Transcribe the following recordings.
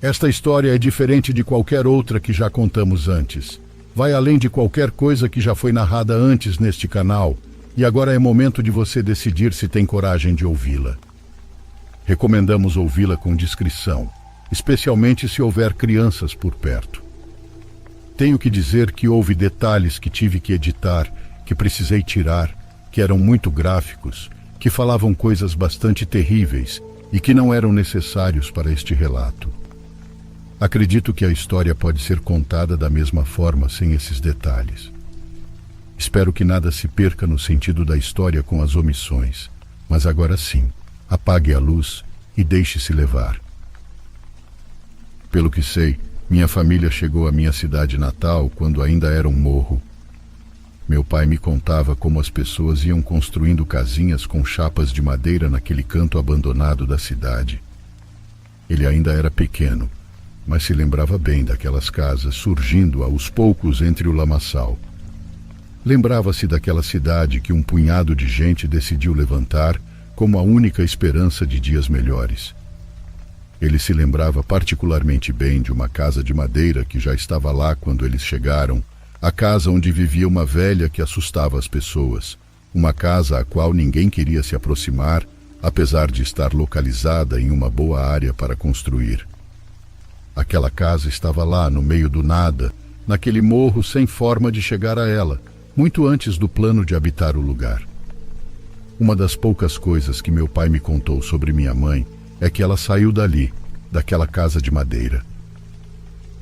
Esta história é diferente de qualquer outra que já contamos antes. Vai além de qualquer coisa que já foi narrada antes neste canal, e agora é momento de você decidir se tem coragem de ouvi-la. Recomendamos ouvi-la com discrição, especialmente se houver crianças por perto. Tenho que dizer que houve detalhes que tive que editar, que precisei tirar, que eram muito gráficos, que falavam coisas bastante terríveis e que não eram necessários para este relato. Acredito que a história pode ser contada da mesma forma sem esses detalhes. Espero que nada se perca no sentido da história com as omissões, mas agora sim, apague a luz e deixe-se levar. Pelo que sei, minha família chegou à minha cidade natal quando ainda era um morro. Meu pai me contava como as pessoas iam construindo casinhas com chapas de madeira naquele canto abandonado da cidade. Ele ainda era pequeno, mas se lembrava bem daquelas casas surgindo aos poucos entre o lamaçal. Lembrava-se daquela cidade que um punhado de gente decidiu levantar como a única esperança de dias melhores. Ele se lembrava particularmente bem de uma casa de madeira que já estava lá quando eles chegaram, a casa onde vivia uma velha que assustava as pessoas, uma casa à qual ninguém queria se aproximar, apesar de estar localizada em uma boa área para construir. Aquela casa estava lá, no meio do nada, naquele morro sem forma de chegar a ela, muito antes do plano de habitar o lugar. Uma das poucas coisas que meu pai me contou sobre minha mãe é que ela saiu dali, daquela casa de madeira.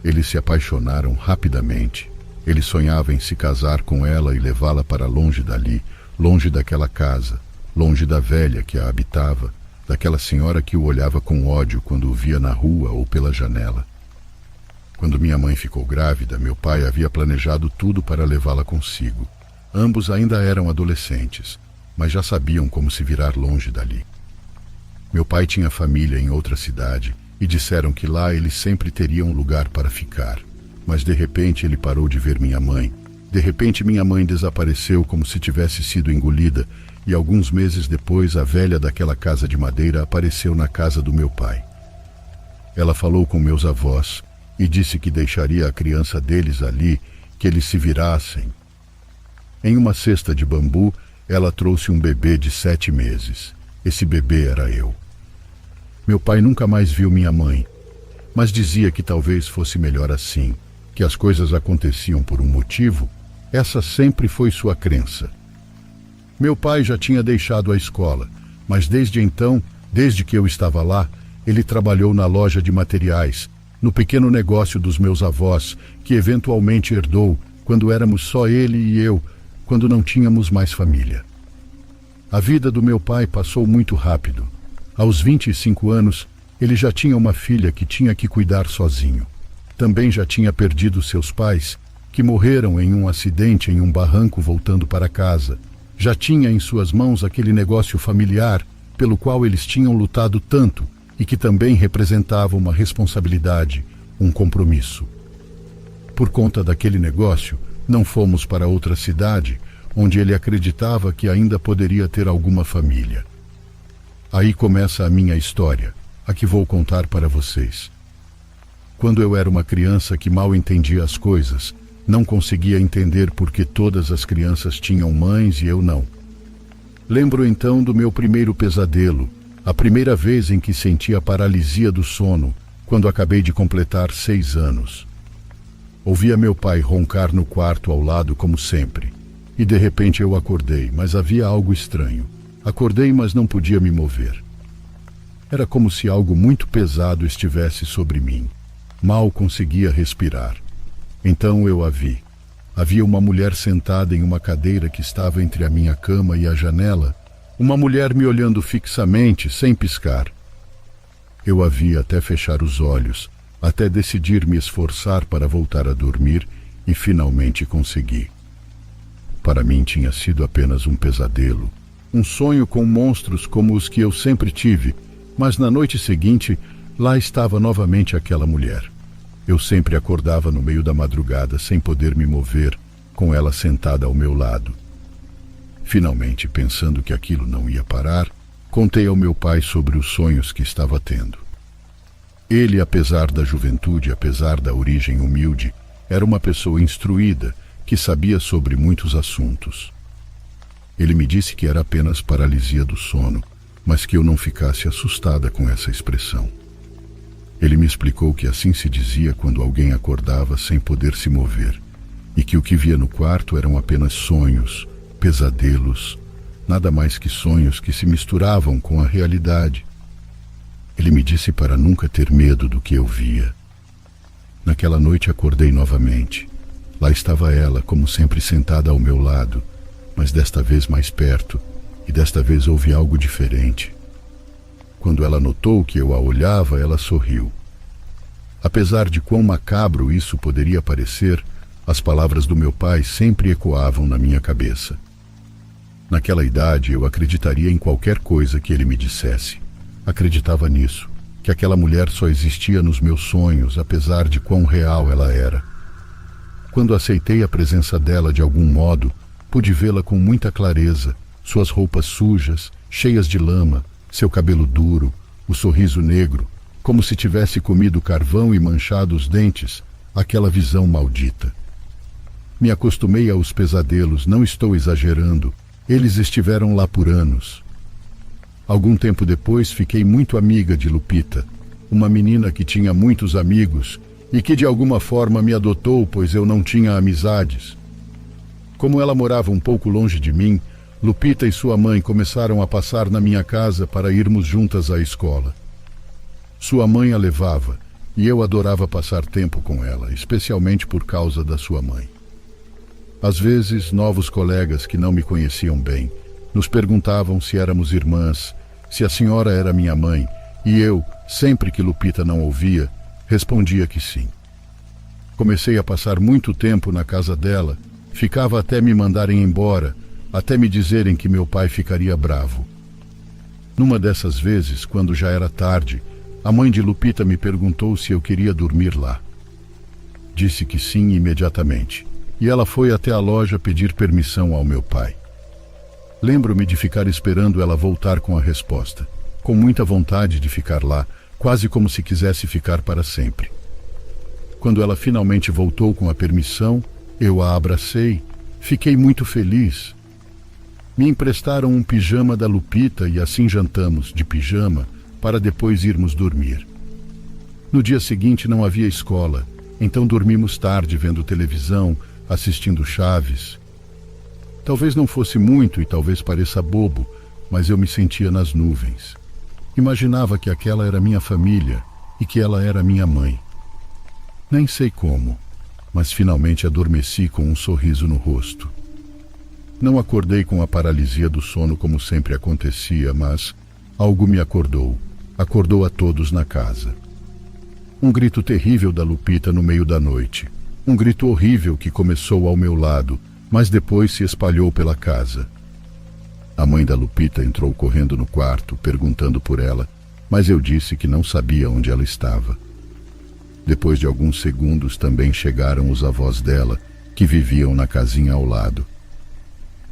Eles se apaixonaram rapidamente. Ele sonhava em se casar com ela e levá-la para longe dali, longe daquela casa, longe da velha que a habitava, daquela senhora que o olhava com ódio quando o via na rua ou pela janela. Quando minha mãe ficou grávida, meu pai havia planejado tudo para levá-la consigo. Ambos ainda eram adolescentes, mas já sabiam como se virar longe dali. Meu pai tinha família em outra cidade e disseram que lá ele sempre teria um lugar para ficar. Mas de repente ele parou de ver minha mãe. De repente minha mãe desapareceu como se tivesse sido engolida e alguns meses depois a velha daquela casa de madeira apareceu na casa do meu pai. Ela falou com meus avós e disse que deixaria a criança deles ali, que eles se virassem. Em uma cesta de bambu, ela trouxe um bebê de 7 meses. Esse bebê era eu. Meu pai nunca mais viu minha mãe, mas dizia que talvez fosse melhor assim, que as coisas aconteciam por um motivo. Essa sempre foi sua crença. Meu pai já tinha deixado a escola, mas desde então, desde que eu estava lá, ele trabalhou na loja de materiais, no pequeno negócio dos meus avós, que eventualmente herdou quando éramos só ele e eu, quando não tínhamos mais família. A vida do meu pai passou muito rápido. Aos 25 anos, ele já tinha uma filha que tinha que cuidar sozinho. Também já tinha perdido seus pais, que morreram em um acidente em um barranco voltando para casa. Já tinha em suas mãos aquele negócio familiar pelo qual eles tinham lutado tanto e que também representava uma responsabilidade, um compromisso. Por conta daquele negócio, não fomos para outra cidade, onde ele acreditava que ainda poderia ter alguma família. Aí começa a minha história, a que vou contar para vocês. Quando eu era uma criança que mal entendia as coisas, não conseguia entender por que todas as crianças tinham mães e eu não. Lembro então do meu primeiro pesadelo, a primeira vez em que senti a paralisia do sono, quando acabei de completar 6 anos. Ouvia meu pai roncar no quarto ao lado como sempre, e de repente eu acordei, mas havia algo estranho. Acordei, mas não podia me mover. Era como se algo muito pesado estivesse sobre mim. Mal conseguia respirar. Então eu a vi. Havia uma mulher sentada em uma cadeira que estava entre a minha cama e a janela, uma mulher me olhando fixamente, sem piscar. Eu a vi até fechar os olhos, até decidir me esforçar para voltar a dormir e finalmente consegui. Para mim tinha sido apenas um pesadelo, um sonho com monstros como os que eu sempre tive, mas na noite seguinte, lá estava novamente aquela mulher. Eu sempre acordava no meio da madrugada sem poder me mover, com ela sentada ao meu lado. Finalmente, pensando que aquilo não ia parar, contei ao meu pai sobre os sonhos que estava tendo. Ele, apesar da juventude, apesar da origem humilde, era uma pessoa instruída, que sabia sobre muitos assuntos. Ele me disse que era apenas paralisia do sono, mas que eu não ficasse assustada com essa expressão. Ele me explicou que assim se dizia quando alguém acordava sem poder se mover, e que o que via no quarto eram apenas sonhos, pesadelos, nada mais que sonhos que se misturavam com a realidade. Ele me disse para nunca ter medo do que eu via. Naquela noite acordei novamente. Lá estava ela, como sempre sentada ao meu lado, mas desta vez mais perto, e desta vez houve algo diferente. Quando ela notou que eu a olhava, ela sorriu. Apesar de quão macabro isso poderia parecer, as palavras do meu pai sempre ecoavam na minha cabeça. Naquela idade eu acreditaria em qualquer coisa que ele me dissesse. Acreditava nisso, que aquela mulher só existia nos meus sonhos, apesar de quão real ela era. Quando aceitei a presença dela de algum modo, pude vê-la com muita clareza, suas roupas sujas, cheias de lama, seu cabelo duro, o sorriso negro, como se tivesse comido carvão e manchado os dentes, aquela visão maldita. Me acostumei aos pesadelos, não estou exagerando, eles estiveram lá por anos. Algum tempo depois fiquei muito amiga de Lupita, uma menina que tinha muitos amigos e que de alguma forma me adotou, pois eu não tinha amizades. Como ela morava um pouco longe de mim, Lupita e sua mãe começaram a passar na minha casa para irmos juntas à escola. Sua mãe a levava e eu adorava passar tempo com ela, especialmente por causa da sua mãe. Às vezes, novos colegas que não me conheciam bem nos perguntavam se éramos irmãs, se a senhora era minha mãe, e eu, sempre que Lupita não ouvia, respondia que sim. Comecei a passar muito tempo na casa dela, ficava até me mandarem embora, até me dizerem que meu pai ficaria bravo. Numa dessas vezes, quando já era tarde, a mãe de Lupita me perguntou se eu queria dormir lá. Disse que sim imediatamente, e ela foi até a loja pedir permissão ao meu pai. Lembro-me de ficar esperando ela voltar com a resposta, com muita vontade de ficar lá, quase como se quisesse ficar para sempre. Quando ela finalmente voltou com a permissão, eu a abracei, fiquei muito feliz. Me emprestaram um pijama da Lupita e assim jantamos, de pijama, para depois irmos dormir. No dia seguinte não havia escola, então dormimos tarde vendo televisão, assistindo Chaves. Talvez não fosse muito e talvez pareça bobo, mas eu me sentia nas nuvens. Imaginava que aquela era minha família e que ela era minha mãe. Nem sei como, mas finalmente adormeci com um sorriso no rosto. Não acordei com a paralisia do sono como sempre acontecia, mas algo me acordou. Acordou a todos na casa. Um grito terrível da Lupita no meio da noite. Um grito horrível que começou ao meu lado, mas depois se espalhou pela casa. A mãe da Lupita entrou correndo no quarto, perguntando por ela, mas eu disse que não sabia onde ela estava. Depois de alguns segundos também chegaram os avós dela, que viviam na casinha ao lado.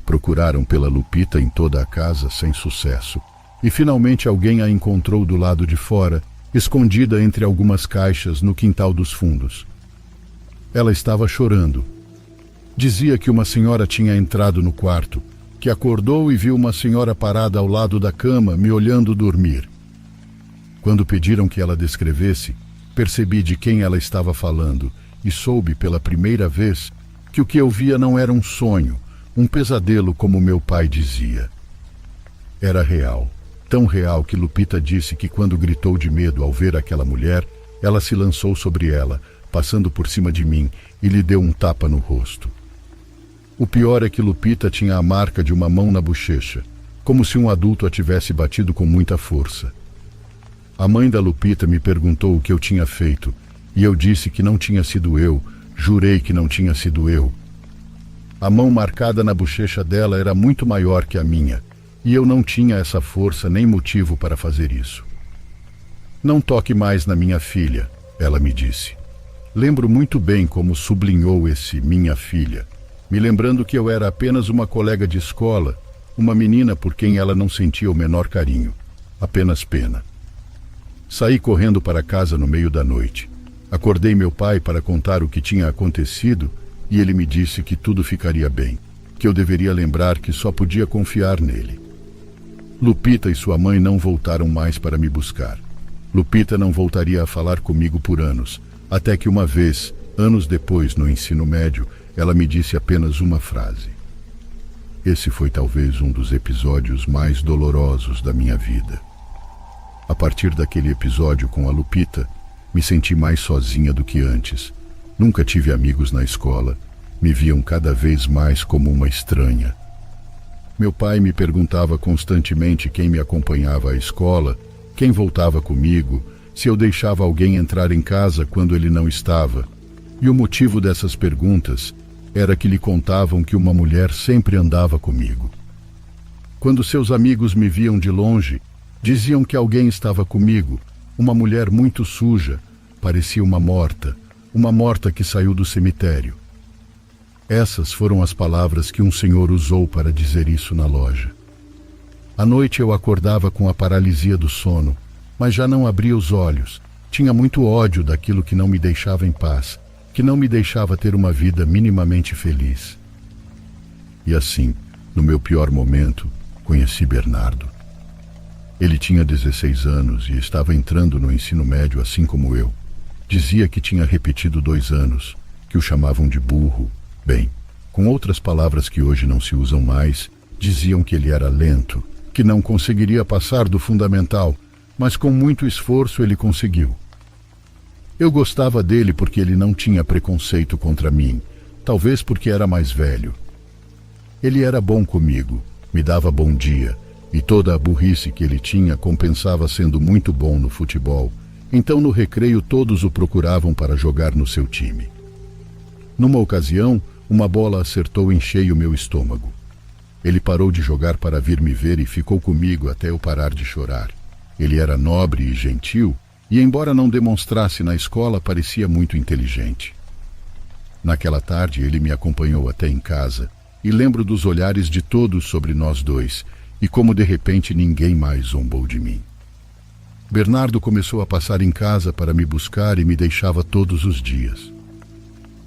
Procuraram pela Lupita em toda a casa sem sucesso, e finalmente alguém a encontrou do lado de fora, escondida entre algumas caixas no quintal dos fundos. Ela estava chorando. Dizia que uma senhora tinha entrado no quarto, que acordou e viu uma senhora parada ao lado da cama, me olhando dormir. Quando pediram que ela descrevesse, percebi de quem ela estava falando e soube pela primeira vez que o que eu via não era um sonho, um pesadelo como meu pai dizia. Era real, tão real que Lupita disse que quando gritou de medo ao ver aquela mulher, ela se lançou sobre ela, passando por cima de mim, e lhe deu um tapa no rosto. O pior é que Lupita tinha a marca de uma mão na bochecha, como se um adulto a tivesse batido com muita força. A mãe da Lupita me perguntou o que eu tinha feito, e eu disse que não tinha sido eu, jurei que não tinha sido eu. A mão marcada na bochecha dela era muito maior que a minha, e eu não tinha essa força nem motivo para fazer isso. Não toque mais na minha filha, ela me disse. Lembro muito bem como sublinhou esse minha filha, me lembrando que eu era apenas uma colega de escola, uma menina por quem ela não sentia o menor carinho, apenas pena. Saí correndo para casa no meio da noite. Acordei meu pai para contar o que tinha acontecido e ele me disse que tudo ficaria bem, que eu deveria lembrar que só podia confiar nele. Lupita e sua mãe não voltaram mais para me buscar. Lupita não voltaria a falar comigo por anos, até que uma vez, anos depois, no ensino médio, ela me disse apenas uma frase. Esse foi talvez um dos episódios mais dolorosos da minha vida. A partir daquele episódio com a Lupita, me senti mais sozinha do que antes. Nunca tive amigos na escola. Me viam cada vez mais como uma estranha. Meu pai me perguntava constantemente quem me acompanhava à escola, quem voltava comigo, se eu deixava alguém entrar em casa quando ele não estava. E o motivo dessas perguntas era que lhe contavam que uma mulher sempre andava comigo. Quando seus amigos me viam de longe, diziam que alguém estava comigo, uma mulher muito suja, parecia uma morta que saiu do cemitério. Essas foram as palavras que um senhor usou para dizer isso na loja. À noite eu acordava com a paralisia do sono, mas já não abria os olhos. Tinha muito ódio daquilo que não me deixava em paz, que não me deixava ter uma vida minimamente feliz. E assim, no meu pior momento, conheci Bernardo. Ele tinha 16 anos e estava entrando no ensino médio assim como eu. Dizia que tinha repetido 2 anos, que o chamavam de burro. Bem, com outras palavras que hoje não se usam mais, diziam que ele era lento, que não conseguiria passar do fundamental, mas com muito esforço ele conseguiu. Eu gostava dele porque ele não tinha preconceito contra mim, talvez porque era mais velho. Ele era bom comigo, me dava bom dia, e toda a burrice que ele tinha compensava sendo muito bom no futebol, então no recreio todos o procuravam para jogar no seu time. Numa ocasião, uma bola acertou em cheio meu estômago. Ele parou de jogar para vir me ver e ficou comigo até eu parar de chorar. Ele era nobre e gentil, e embora não demonstrasse na escola, parecia muito inteligente. Naquela tarde ele me acompanhou até em casa, e lembro dos olhares de todos sobre nós dois, e como de repente ninguém mais zombou de mim. Bernardo começou a passar em casa para me buscar e me deixava todos os dias.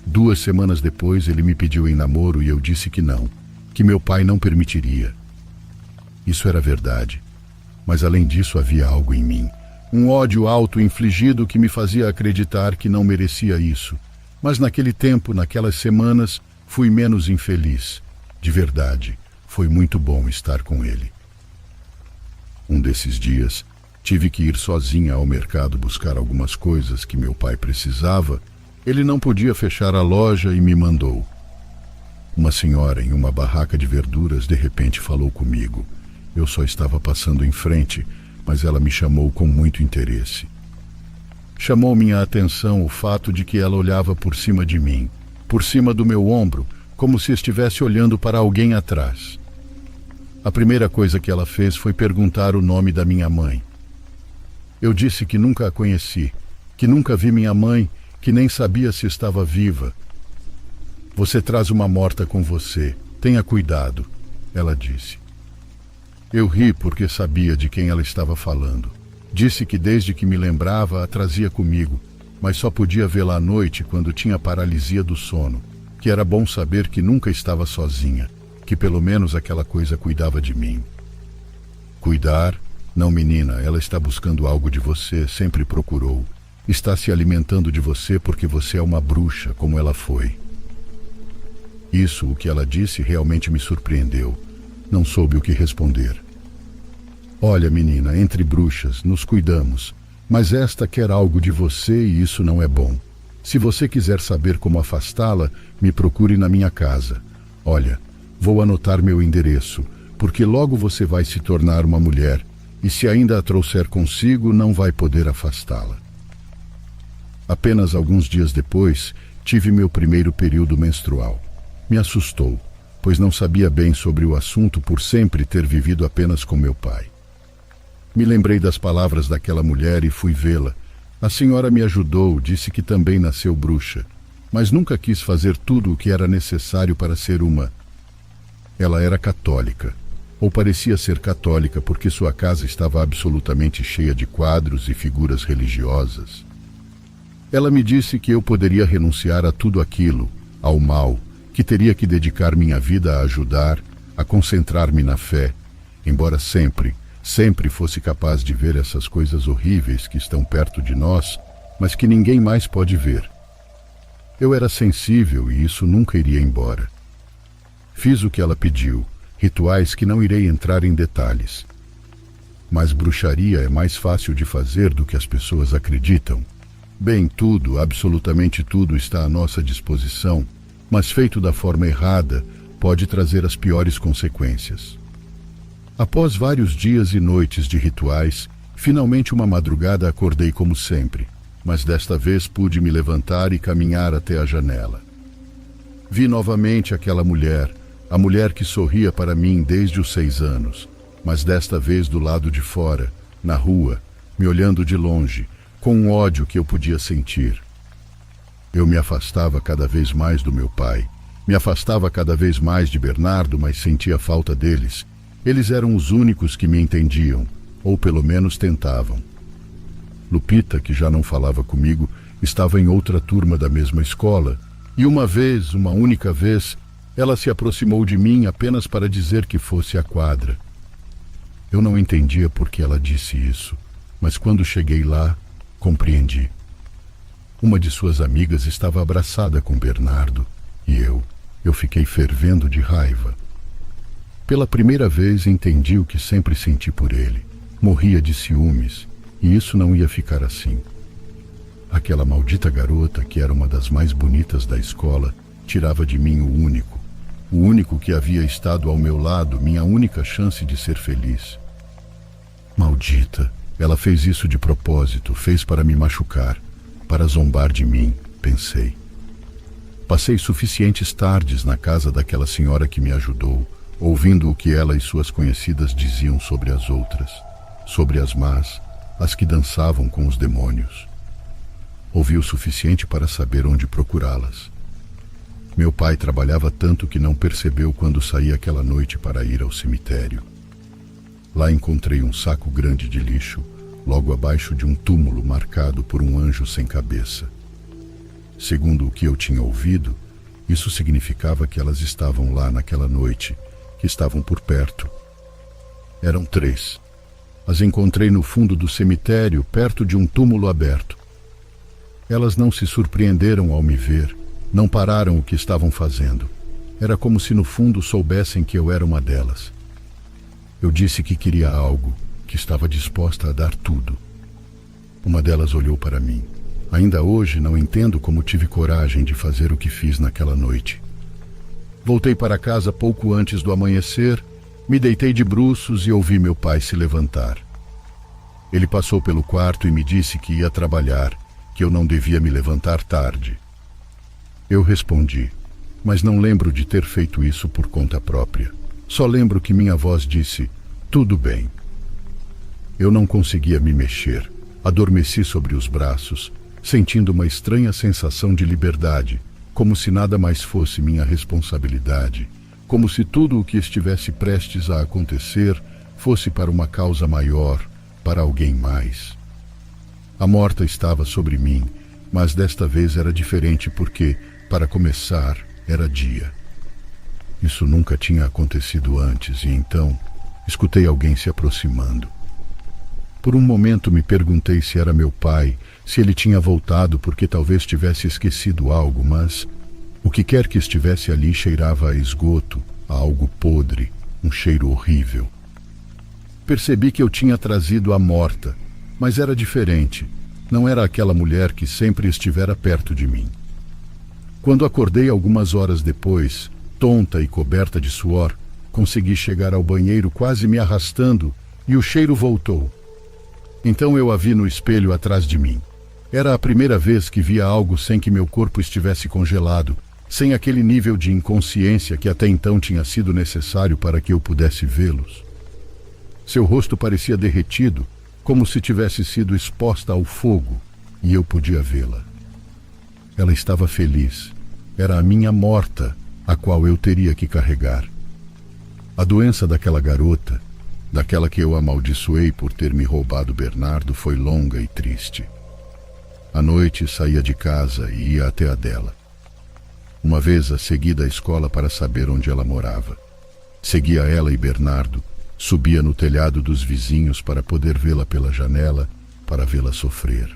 2 semanas depois ele me pediu em namoro e eu disse que não, que meu pai não permitiria. Isso era verdade, mas além disso havia algo em mim, um ódio auto-infligido que me fazia acreditar que não merecia isso. Mas naquele tempo, naquelas semanas, fui menos infeliz. De verdade, foi muito bom estar com ele. Um desses dias, tive que ir sozinha ao mercado buscar algumas coisas que meu pai precisava. Ele não podia fechar a loja e me mandou. Uma senhora em uma barraca de verduras de repente falou comigo. Eu só estava passando em frente, mas ela me chamou com muito interesse. Chamou minha atenção o fato de que ela olhava por cima de mim, por cima do meu ombro, como se estivesse olhando para alguém atrás. A primeira coisa que ela fez foi perguntar o nome da minha mãe. Eu disse que nunca a conheci, que nunca vi minha mãe, que nem sabia se estava viva. Você traz uma morta com você, tenha cuidado, ela disse. Eu ri porque sabia de quem ela estava falando. Disse que desde que me lembrava a trazia comigo, mas só podia vê-la à noite quando tinha paralisia do sono, que era bom saber que nunca estava sozinha, que pelo menos aquela coisa cuidava de mim. Cuidar? Não, menina, ela está buscando algo de você, sempre procurou. Está se alimentando de você porque você é uma bruxa, como ela foi. Isso, o que ela disse, realmente me surpreendeu. Não soube o que responder. Olha, menina, entre bruxas, nos cuidamos, mas esta quer algo de você e isso não é bom. Se você quiser saber como afastá-la, me procure na minha casa. Olha, vou anotar meu endereço, porque logo você vai se tornar uma mulher, e se ainda a trouxer consigo, não vai poder afastá-la. Apenas alguns dias depois, tive meu primeiro período menstrual. Me assustou, pois não sabia bem sobre o assunto por sempre ter vivido apenas com meu pai. Me lembrei das palavras daquela mulher e fui vê-la. A senhora me ajudou, disse que também nasceu bruxa, mas nunca quis fazer tudo o que era necessário para ser uma. Ela era católica. ou parecia ser católica porque sua casa estava absolutamente cheia de quadros e figuras religiosas. Ela me disse que eu poderia renunciar a tudo aquilo, ao mal, que teria que dedicar minha vida a ajudar, a concentrar-me na fé, embora sempre fosse capaz de ver essas coisas horríveis que estão perto de nós, mas que ninguém mais pode ver. Eu era sensível e isso nunca iria embora. Fiz o que ela pediu, rituais que não irei entrar em detalhes. Mas bruxaria é mais fácil de fazer do que as pessoas acreditam. Bem, tudo, absolutamente tudo está à nossa disposição, mas feito da forma errada, pode trazer as piores consequências. Após vários dias e noites de rituais, finalmente uma madrugada acordei como sempre, mas desta vez pude me levantar e caminhar até a janela. Vi novamente aquela mulher, a mulher que sorria para mim desde os 6 anos, mas desta vez do lado de fora, na rua, me olhando de longe, com um ódio que eu podia sentir. Eu me afastava cada vez mais do meu pai, me afastava cada vez mais de Bernardo, mas sentia falta deles. Eles eram os únicos que me entendiam, ou pelo menos tentavam. Lupita, que já não falava comigo, estava em outra turma da mesma escola, e uma única vez, ela se aproximou de mim apenas para dizer que fosse à quadra. Eu não entendia por que ela disse isso, mas quando cheguei lá, compreendi. Uma de suas amigas estava abraçada com Bernardo, e eu fiquei fervendo de raiva. Pela primeira vez entendi o que sempre senti por ele. Morria de ciúmes, e isso não ia ficar assim. Aquela maldita garota, que era uma das mais bonitas da escola, tirava de mim o único que havia estado ao meu lado, minha única chance de ser feliz. Maldita, ela fez isso de propósito, fez para me machucar, para zombar de mim, pensei. Passei suficientes tardes na casa daquela senhora que me ajudou, ouvindo o que ela e suas conhecidas diziam sobre as outras, sobre as más, as que dançavam com os demônios. Ouvi o suficiente para saber onde procurá-las. Meu pai trabalhava tanto que não percebeu quando saí aquela noite para ir ao cemitério. Lá encontrei um saco grande de lixo, logo abaixo de um túmulo marcado por um anjo sem cabeça. Segundo o que eu tinha ouvido, isso significava que elas estavam lá naquela noite, que estavam por perto. Eram 3. As encontrei no fundo do cemitério, perto de um túmulo aberto. Elas não se surpreenderam ao me ver, não pararam o que estavam fazendo. Era como se no fundo soubessem que eu era uma delas. Eu disse que queria algo, que estava disposta a dar tudo. Uma delas olhou para mim. Ainda hoje não entendo como tive coragem de fazer o que fiz naquela noite. Voltei para casa pouco antes do amanhecer, me deitei de bruços e ouvi meu pai se levantar. Ele passou pelo quarto e me disse que ia trabalhar, que eu não devia me levantar tarde. Eu respondi, mas não lembro de ter feito isso por conta própria. Só lembro que minha voz disse, tudo bem. Eu não conseguia me mexer, adormeci sobre os braços, sentindo uma estranha sensação de liberdade, como se nada mais fosse minha responsabilidade, como se tudo o que estivesse prestes a acontecer fosse para uma causa maior, para alguém mais. A morta estava sobre mim, mas desta vez era diferente porque, para começar, era dia. Isso nunca tinha acontecido antes e então escutei alguém se aproximando. Por um momento me perguntei se era meu pai, se ele tinha voltado porque talvez tivesse esquecido algo, mas o que quer que estivesse ali cheirava a esgoto, a algo podre, um cheiro horrível. Percebi que eu tinha trazido a morta, mas era diferente. Não era aquela mulher que sempre estivera perto de mim. Quando acordei algumas horas depois, tonta e coberta de suor, consegui chegar ao banheiro quase me arrastando e o cheiro voltou. Então eu a vi no espelho atrás de mim. Era a primeira vez que via algo sem que meu corpo estivesse congelado, sem aquele nível de inconsciência que até então tinha sido necessário para que eu pudesse vê-los. Seu rosto parecia derretido, como se tivesse sido exposta ao fogo, e eu podia vê-la. Ela estava feliz. Era a minha morta, a qual eu teria que carregar. A doença daquela garota, daquela que eu amaldiçoei por ter me roubado Bernardo, foi longa e triste. À noite saía de casa e ia até a dela. Uma vez a segui da escola para saber onde ela morava. Seguia ela e Bernardo, subia no telhado dos vizinhos para poder vê-la pela janela, para vê-la sofrer.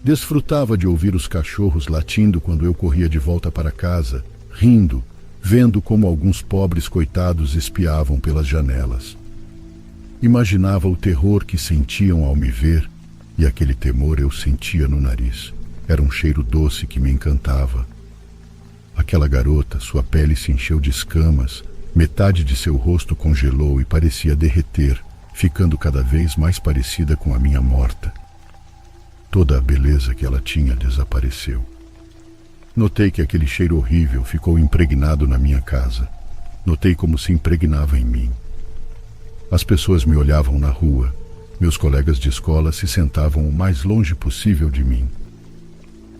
Desfrutava de ouvir os cachorros latindo quando eu corria de volta para casa, rindo, vendo como alguns pobres coitados espiavam pelas janelas. Imaginava o terror que sentiam ao me ver, e aquele temor eu sentia no nariz. Era um cheiro doce que me encantava. Aquela garota, sua pele se encheu de escamas, metade de seu rosto congelou e parecia derreter, ficando cada vez mais parecida com a minha morta. Toda a beleza que ela tinha desapareceu. Notei que aquele cheiro horrível ficou impregnado na minha casa. Notei como se impregnava em mim. As pessoas me olhavam na rua. Meus colegas de escola se sentavam o mais longe possível de mim.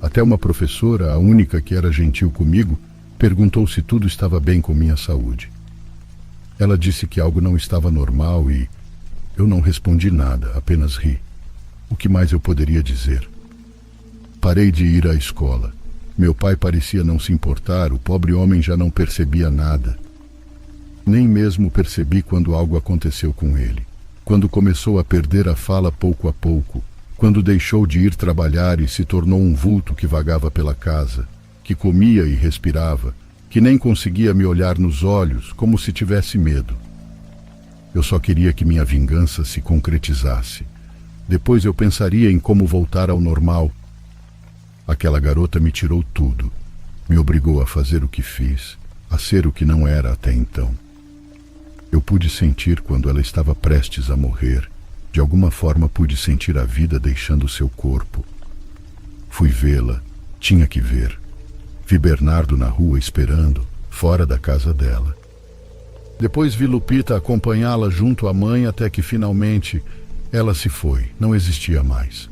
Até uma professora, a única que era gentil comigo, perguntou se tudo estava bem com minha saúde. Ela disse que algo não estava normal e eu não respondi nada, apenas ri. O que mais eu poderia dizer? Parei de ir à escola. Meu pai parecia não se importar, o pobre homem já não percebia nada. Nem mesmo percebi quando algo aconteceu com ele. Quando começou a perder a fala pouco a pouco, quando deixou de ir trabalhar e se tornou um vulto que vagava pela casa, que comia e respirava, que nem conseguia me olhar nos olhos, como se tivesse medo. Eu só queria que minha vingança se concretizasse. Depois eu pensaria em como voltar ao normal. Aquela garota me tirou tudo, me obrigou a fazer o que fiz, a ser o que não era até então. Eu pude sentir quando ela estava prestes a morrer. De alguma forma pude sentir a vida deixando seu corpo. Fui vê-la, tinha que ver. Vi Bernardo na rua esperando, fora da casa dela. Depois vi Lupita acompanhá-la junto à mãe até que finalmente ela se foi, não existia mais.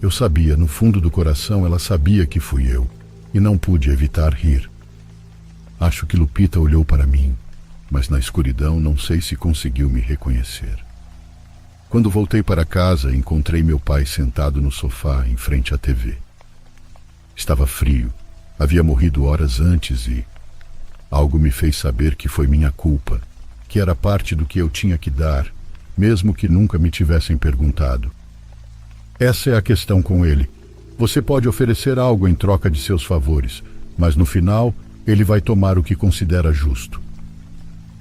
Eu sabia, no fundo do coração, ela sabia que fui eu, e não pude evitar rir. Acho que Lupita olhou para mim, mas na escuridão não sei se conseguiu me reconhecer. Quando voltei para casa, encontrei meu pai sentado no sofá, em frente à TV. Estava frio, havia morrido horas antes e algo me fez saber que foi minha culpa, que era parte do que eu tinha que dar, mesmo que nunca me tivessem perguntado. Essa é a questão com ele. Você pode oferecer algo em troca de seus favores, mas no final, ele vai tomar o que considera justo.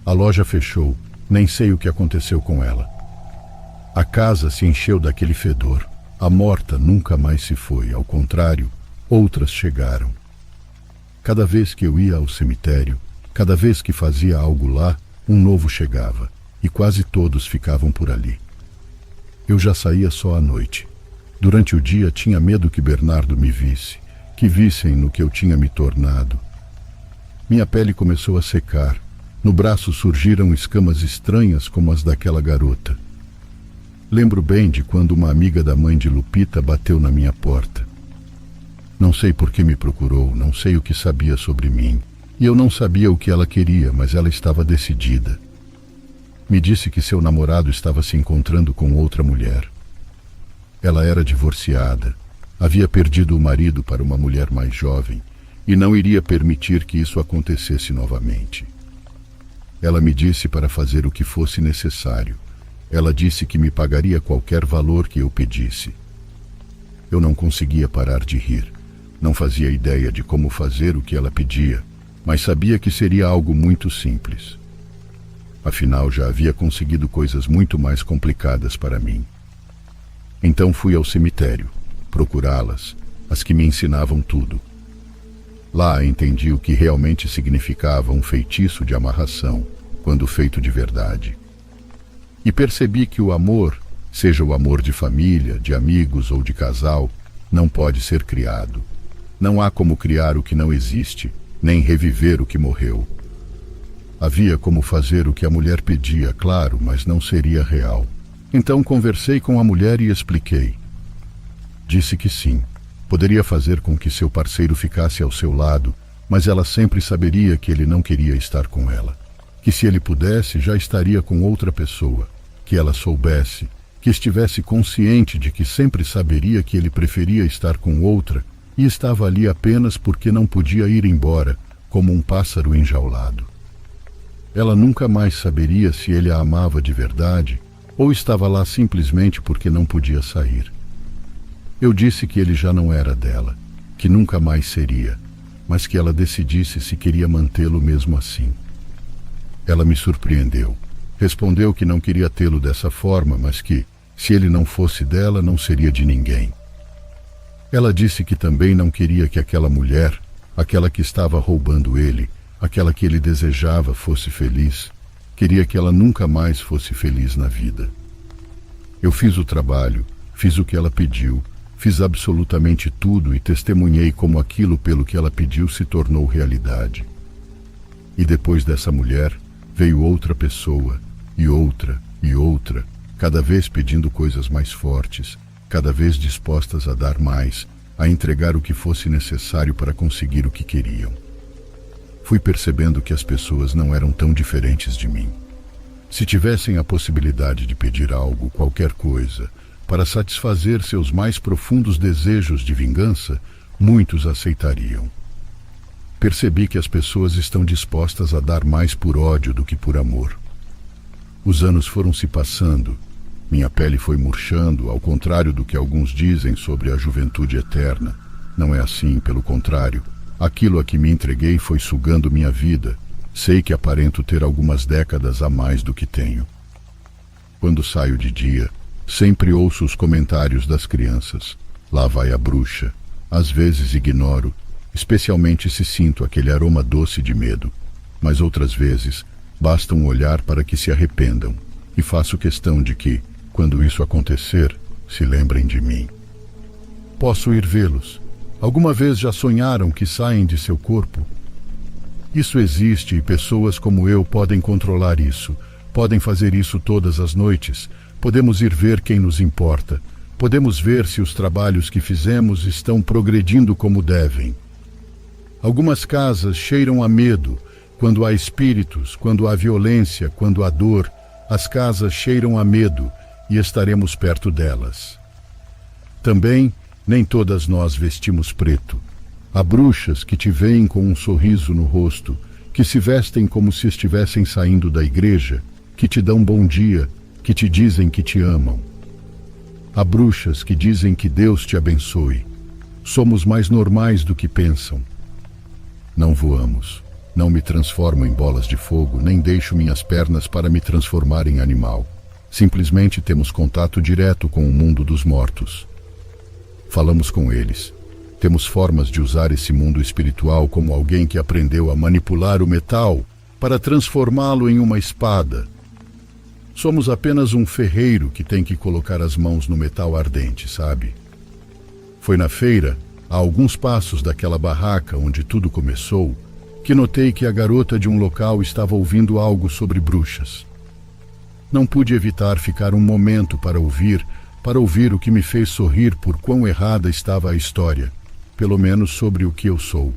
A loja fechou, nem sei o que aconteceu com ela. A casa se encheu daquele fedor. A morta nunca mais se foi, ao contrário, outras chegaram. Cada vez que eu ia ao cemitério, cada vez que fazia algo lá, um novo chegava, e quase todos ficavam por ali. Eu já saía só à noite. Durante o dia tinha medo que Bernardo me visse, que vissem no que eu tinha me tornado. Minha pele começou a secar. No braço surgiram escamas estranhas como as daquela garota. Lembro bem de quando uma amiga da mãe de Lupita bateu na minha porta. Não sei por que me procurou, não sei o que sabia sobre mim. E eu não sabia o que ela queria, mas ela estava decidida. Me disse que seu namorado estava se encontrando com outra mulher. Ela era divorciada, havia perdido o marido para uma mulher mais jovem e não iria permitir que isso acontecesse novamente. Ela me disse para fazer o que fosse necessário. Ela disse que me pagaria qualquer valor que eu pedisse. Eu não conseguia parar de rir. Não fazia ideia de como fazer o que ela pedia, mas sabia que seria algo muito simples. Afinal, já havia conseguido coisas muito mais complicadas para mim. Então fui ao cemitério, procurá-las, as que me ensinavam tudo. Lá entendi o que realmente significava um feitiço de amarração, quando feito de verdade. E percebi que o amor, seja o amor de família, de amigos ou de casal, não pode ser criado. Não há como criar o que não existe, nem reviver o que morreu. Havia como fazer o que a mulher pedia, claro, mas não seria real. Então conversei com a mulher e expliquei. Disse que sim, poderia fazer com que seu parceiro ficasse ao seu lado, mas ela sempre saberia que ele não queria estar com ela. que se ele pudesse já estaria com outra pessoa, que ela soubesse, que estivesse consciente de que sempre saberia que ele preferia estar com outra e estava ali apenas porque não podia ir embora, como um pássaro enjaulado. Ela nunca mais saberia se ele a amava de verdade ou estava lá simplesmente porque não podia sair. Eu disse que ele já não era dela, que nunca mais seria, mas que ela decidisse se queria mantê-lo mesmo assim. Ela me surpreendeu. Respondeu que não queria tê-lo dessa forma, mas que, se ele não fosse dela, não seria de ninguém. Ela disse que também não queria que aquela mulher, aquela que estava roubando ele, aquela que ele desejava, fosse feliz. Queria que ela nunca mais fosse feliz na vida. Eu fiz o trabalho, fiz o que ela pediu, fiz absolutamente tudo e testemunhei como aquilo pelo que ela pediu se tornou realidade. E depois dessa mulher, veio outra pessoa, e outra, cada vez pedindo coisas mais fortes, cada vez dispostas a dar mais, a entregar o que fosse necessário para conseguir o que queriam. Fui percebendo que as pessoas não eram tão diferentes de mim. Se tivessem a possibilidade de pedir algo, qualquer coisa, para satisfazer seus mais profundos desejos de vingança, muitos aceitariam. Percebi que as pessoas estão dispostas a dar mais por ódio do que por amor. Os anos foram se passando, minha pele foi murchando, ao contrário do que alguns dizem sobre a juventude eterna. Não é assim, pelo contrário. Aquilo a que me entreguei foi sugando minha vida. Sei que aparento ter algumas décadas a mais do que tenho. Quando saio de dia, sempre ouço os comentários das crianças. Lá vai a bruxa. Às vezes ignoro, especialmente se sinto aquele aroma doce de medo. Mas outras vezes, basta um olhar para que se arrependam. E faço questão de que, quando isso acontecer, se lembrem de mim. Posso ir vê-los. Alguma vez já sonharam que saem de seu corpo? Isso existe e pessoas como eu podem controlar isso. Podem fazer isso todas as noites. Podemos ir ver quem nos importa. Podemos ver se os trabalhos que fizemos estão progredindo como devem. Algumas casas cheiram a medo. Quando há espíritos, quando há violência, quando há dor, as casas cheiram a medo e estaremos perto delas. Também, nem todas nós vestimos preto. Há bruxas que te veem com um sorriso no rosto, que se vestem como se estivessem saindo da igreja, que te dão bom dia, que te dizem que te amam. Há bruxas que dizem que Deus te abençoe. Somos mais normais do que pensam. Não voamos. Não me transformo em bolas de fogo, nem deixo minhas pernas para me transformar em animal. Simplesmente temos contato direto com o mundo dos mortos. Falamos com eles. Temos formas de usar esse mundo espiritual como alguém que aprendeu a manipular o metal para transformá-lo em uma espada. Somos apenas um ferreiro que tem que colocar as mãos no metal ardente, sabe? Foi na feira, a alguns passos daquela barraca onde tudo começou, que notei que a garota de um local estava ouvindo algo sobre bruxas. Não pude evitar ficar um momento para ouvir o que me fez sorrir por quão errada estava a história, pelo menos sobre o que eu sou.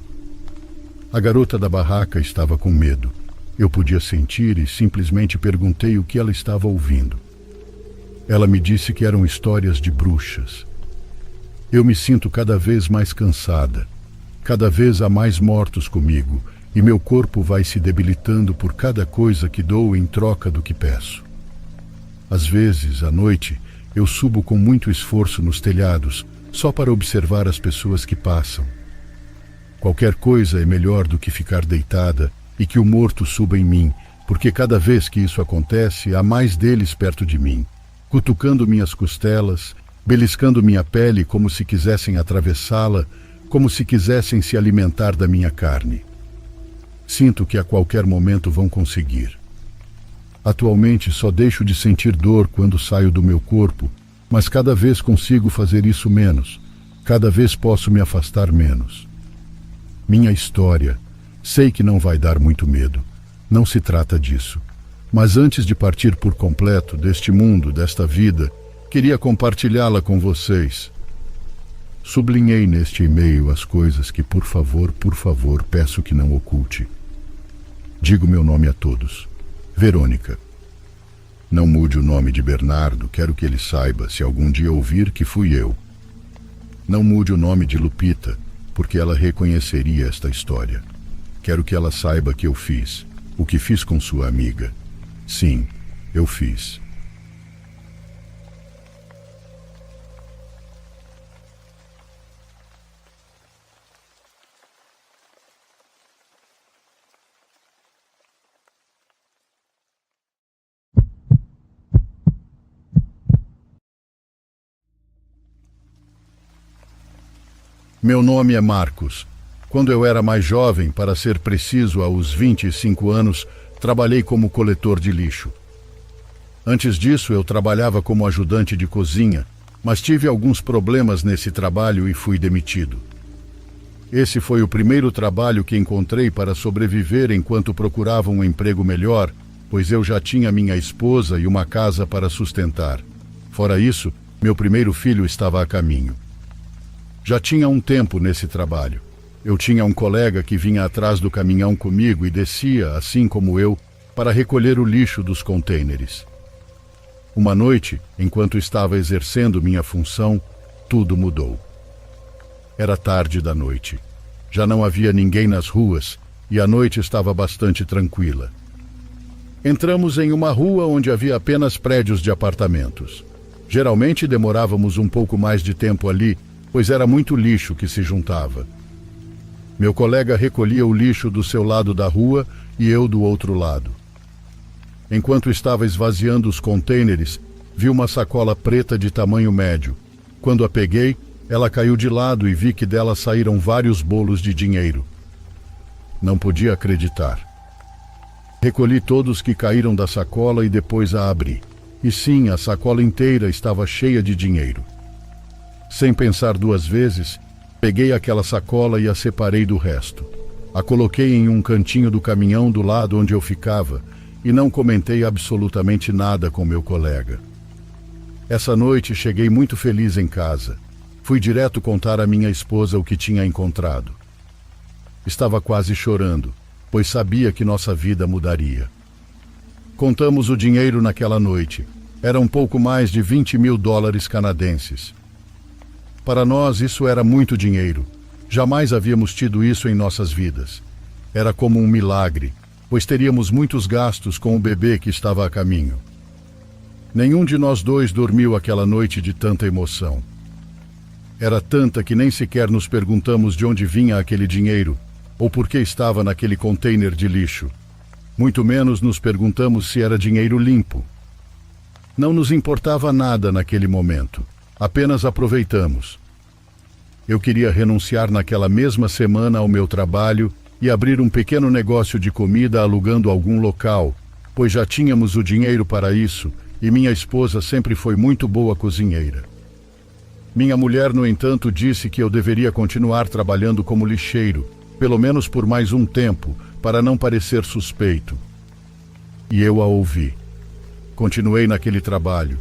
A garota da barraca estava com medo. Eu podia sentir e simplesmente perguntei o que ela estava ouvindo. Ela me disse que eram histórias de bruxas. Eu me sinto cada vez mais cansada. Cada vez há mais mortos comigo, e meu corpo vai se debilitando por cada coisa que dou em troca do que peço. Às vezes, à noite, eu subo com muito esforço nos telhados, só para observar as pessoas que passam. Qualquer coisa é melhor do que ficar deitada e que o morto suba em mim, porque cada vez que isso acontece, há mais deles perto de mim, cutucando minhas costelas, beliscando minha pele como se quisessem atravessá-la, como se quisessem se alimentar da minha carne. Sinto que a qualquer momento vão conseguir. Atualmente só deixo de sentir dor quando saio do meu corpo, mas cada vez consigo fazer isso menos, cada vez posso me afastar menos. Minha história, sei que não vai dar muito medo, não se trata disso. Mas antes de partir por completo deste mundo, desta vida, queria compartilhá-la com vocês. Sublinhei neste e-mail as coisas que, por favor, peço que não oculte. Digo meu nome a todos. Verônica. Não mude o nome de Bernardo, quero que ele saiba, se algum dia ouvir, que fui eu. Não mude o nome de Lupita, porque ela reconheceria esta história. Quero que ela saiba que eu fiz, o que fiz com sua amiga. Sim, eu fiz. Meu nome é Marcos. Quando eu era mais jovem, para ser preciso, aos 25 anos, trabalhei como coletor de lixo. Antes disso, eu trabalhava como ajudante de cozinha, mas tive alguns problemas nesse trabalho e fui demitido. Esse foi o primeiro trabalho que encontrei para sobreviver enquanto procurava um emprego melhor, pois eu já tinha minha esposa e uma casa para sustentar. Fora isso, meu primeiro filho estava a caminho. Já tinha um tempo nesse trabalho. Eu tinha um colega que vinha atrás do caminhão comigo e descia, assim como eu, para recolher o lixo dos contêineres. Uma noite, enquanto estava exercendo minha função, tudo mudou. Era tarde da noite. Já não havia ninguém nas ruas e a noite estava bastante tranquila. Entramos em uma rua onde havia apenas prédios de apartamentos. Geralmente demorávamos um pouco mais de tempo ali, pois era muito lixo que se juntava. Meu colega recolhia o lixo do seu lado da rua e eu do outro lado. Enquanto estava esvaziando os contêineres, vi uma sacola preta de tamanho médio. Quando a peguei, ela caiu de lado e vi que dela saíram vários bolos de dinheiro. Não podia acreditar. Recolhi todos que caíram da sacola e depois a abri. E sim, a sacola inteira estava cheia de dinheiro. Sem pensar duas vezes, peguei aquela sacola e a separei do resto. A coloquei em um cantinho do caminhão do lado onde eu ficava e não comentei absolutamente nada com meu colega. Essa noite cheguei muito feliz em casa. Fui direto contar à minha esposa o que tinha encontrado. Estava quase chorando, pois sabia que nossa vida mudaria. Contamos o dinheiro naquela noite. Era um pouco mais de 20 mil dólares canadenses. Para nós isso era muito dinheiro. Jamais havíamos tido isso em nossas vidas. Era como um milagre, pois teríamos muitos gastos com o bebê que estava a caminho. Nenhum de nós dois dormiu aquela noite de tanta emoção. Era tanta que nem sequer nos perguntamos de onde vinha aquele dinheiro ou por que estava naquele container de lixo. Muito menos nos perguntamos se era dinheiro limpo. Não nos importava nada naquele momento. Apenas aproveitamos. Eu queria renunciar naquela mesma semana ao meu trabalho e abrir um pequeno negócio de comida alugando algum local, pois já tínhamos o dinheiro para isso e minha esposa sempre foi muito boa cozinheira. Minha mulher, no entanto, disse que eu deveria continuar trabalhando como lixeiro, pelo menos por mais um tempo, para não parecer suspeito. E eu a ouvi. Continuei naquele trabalho.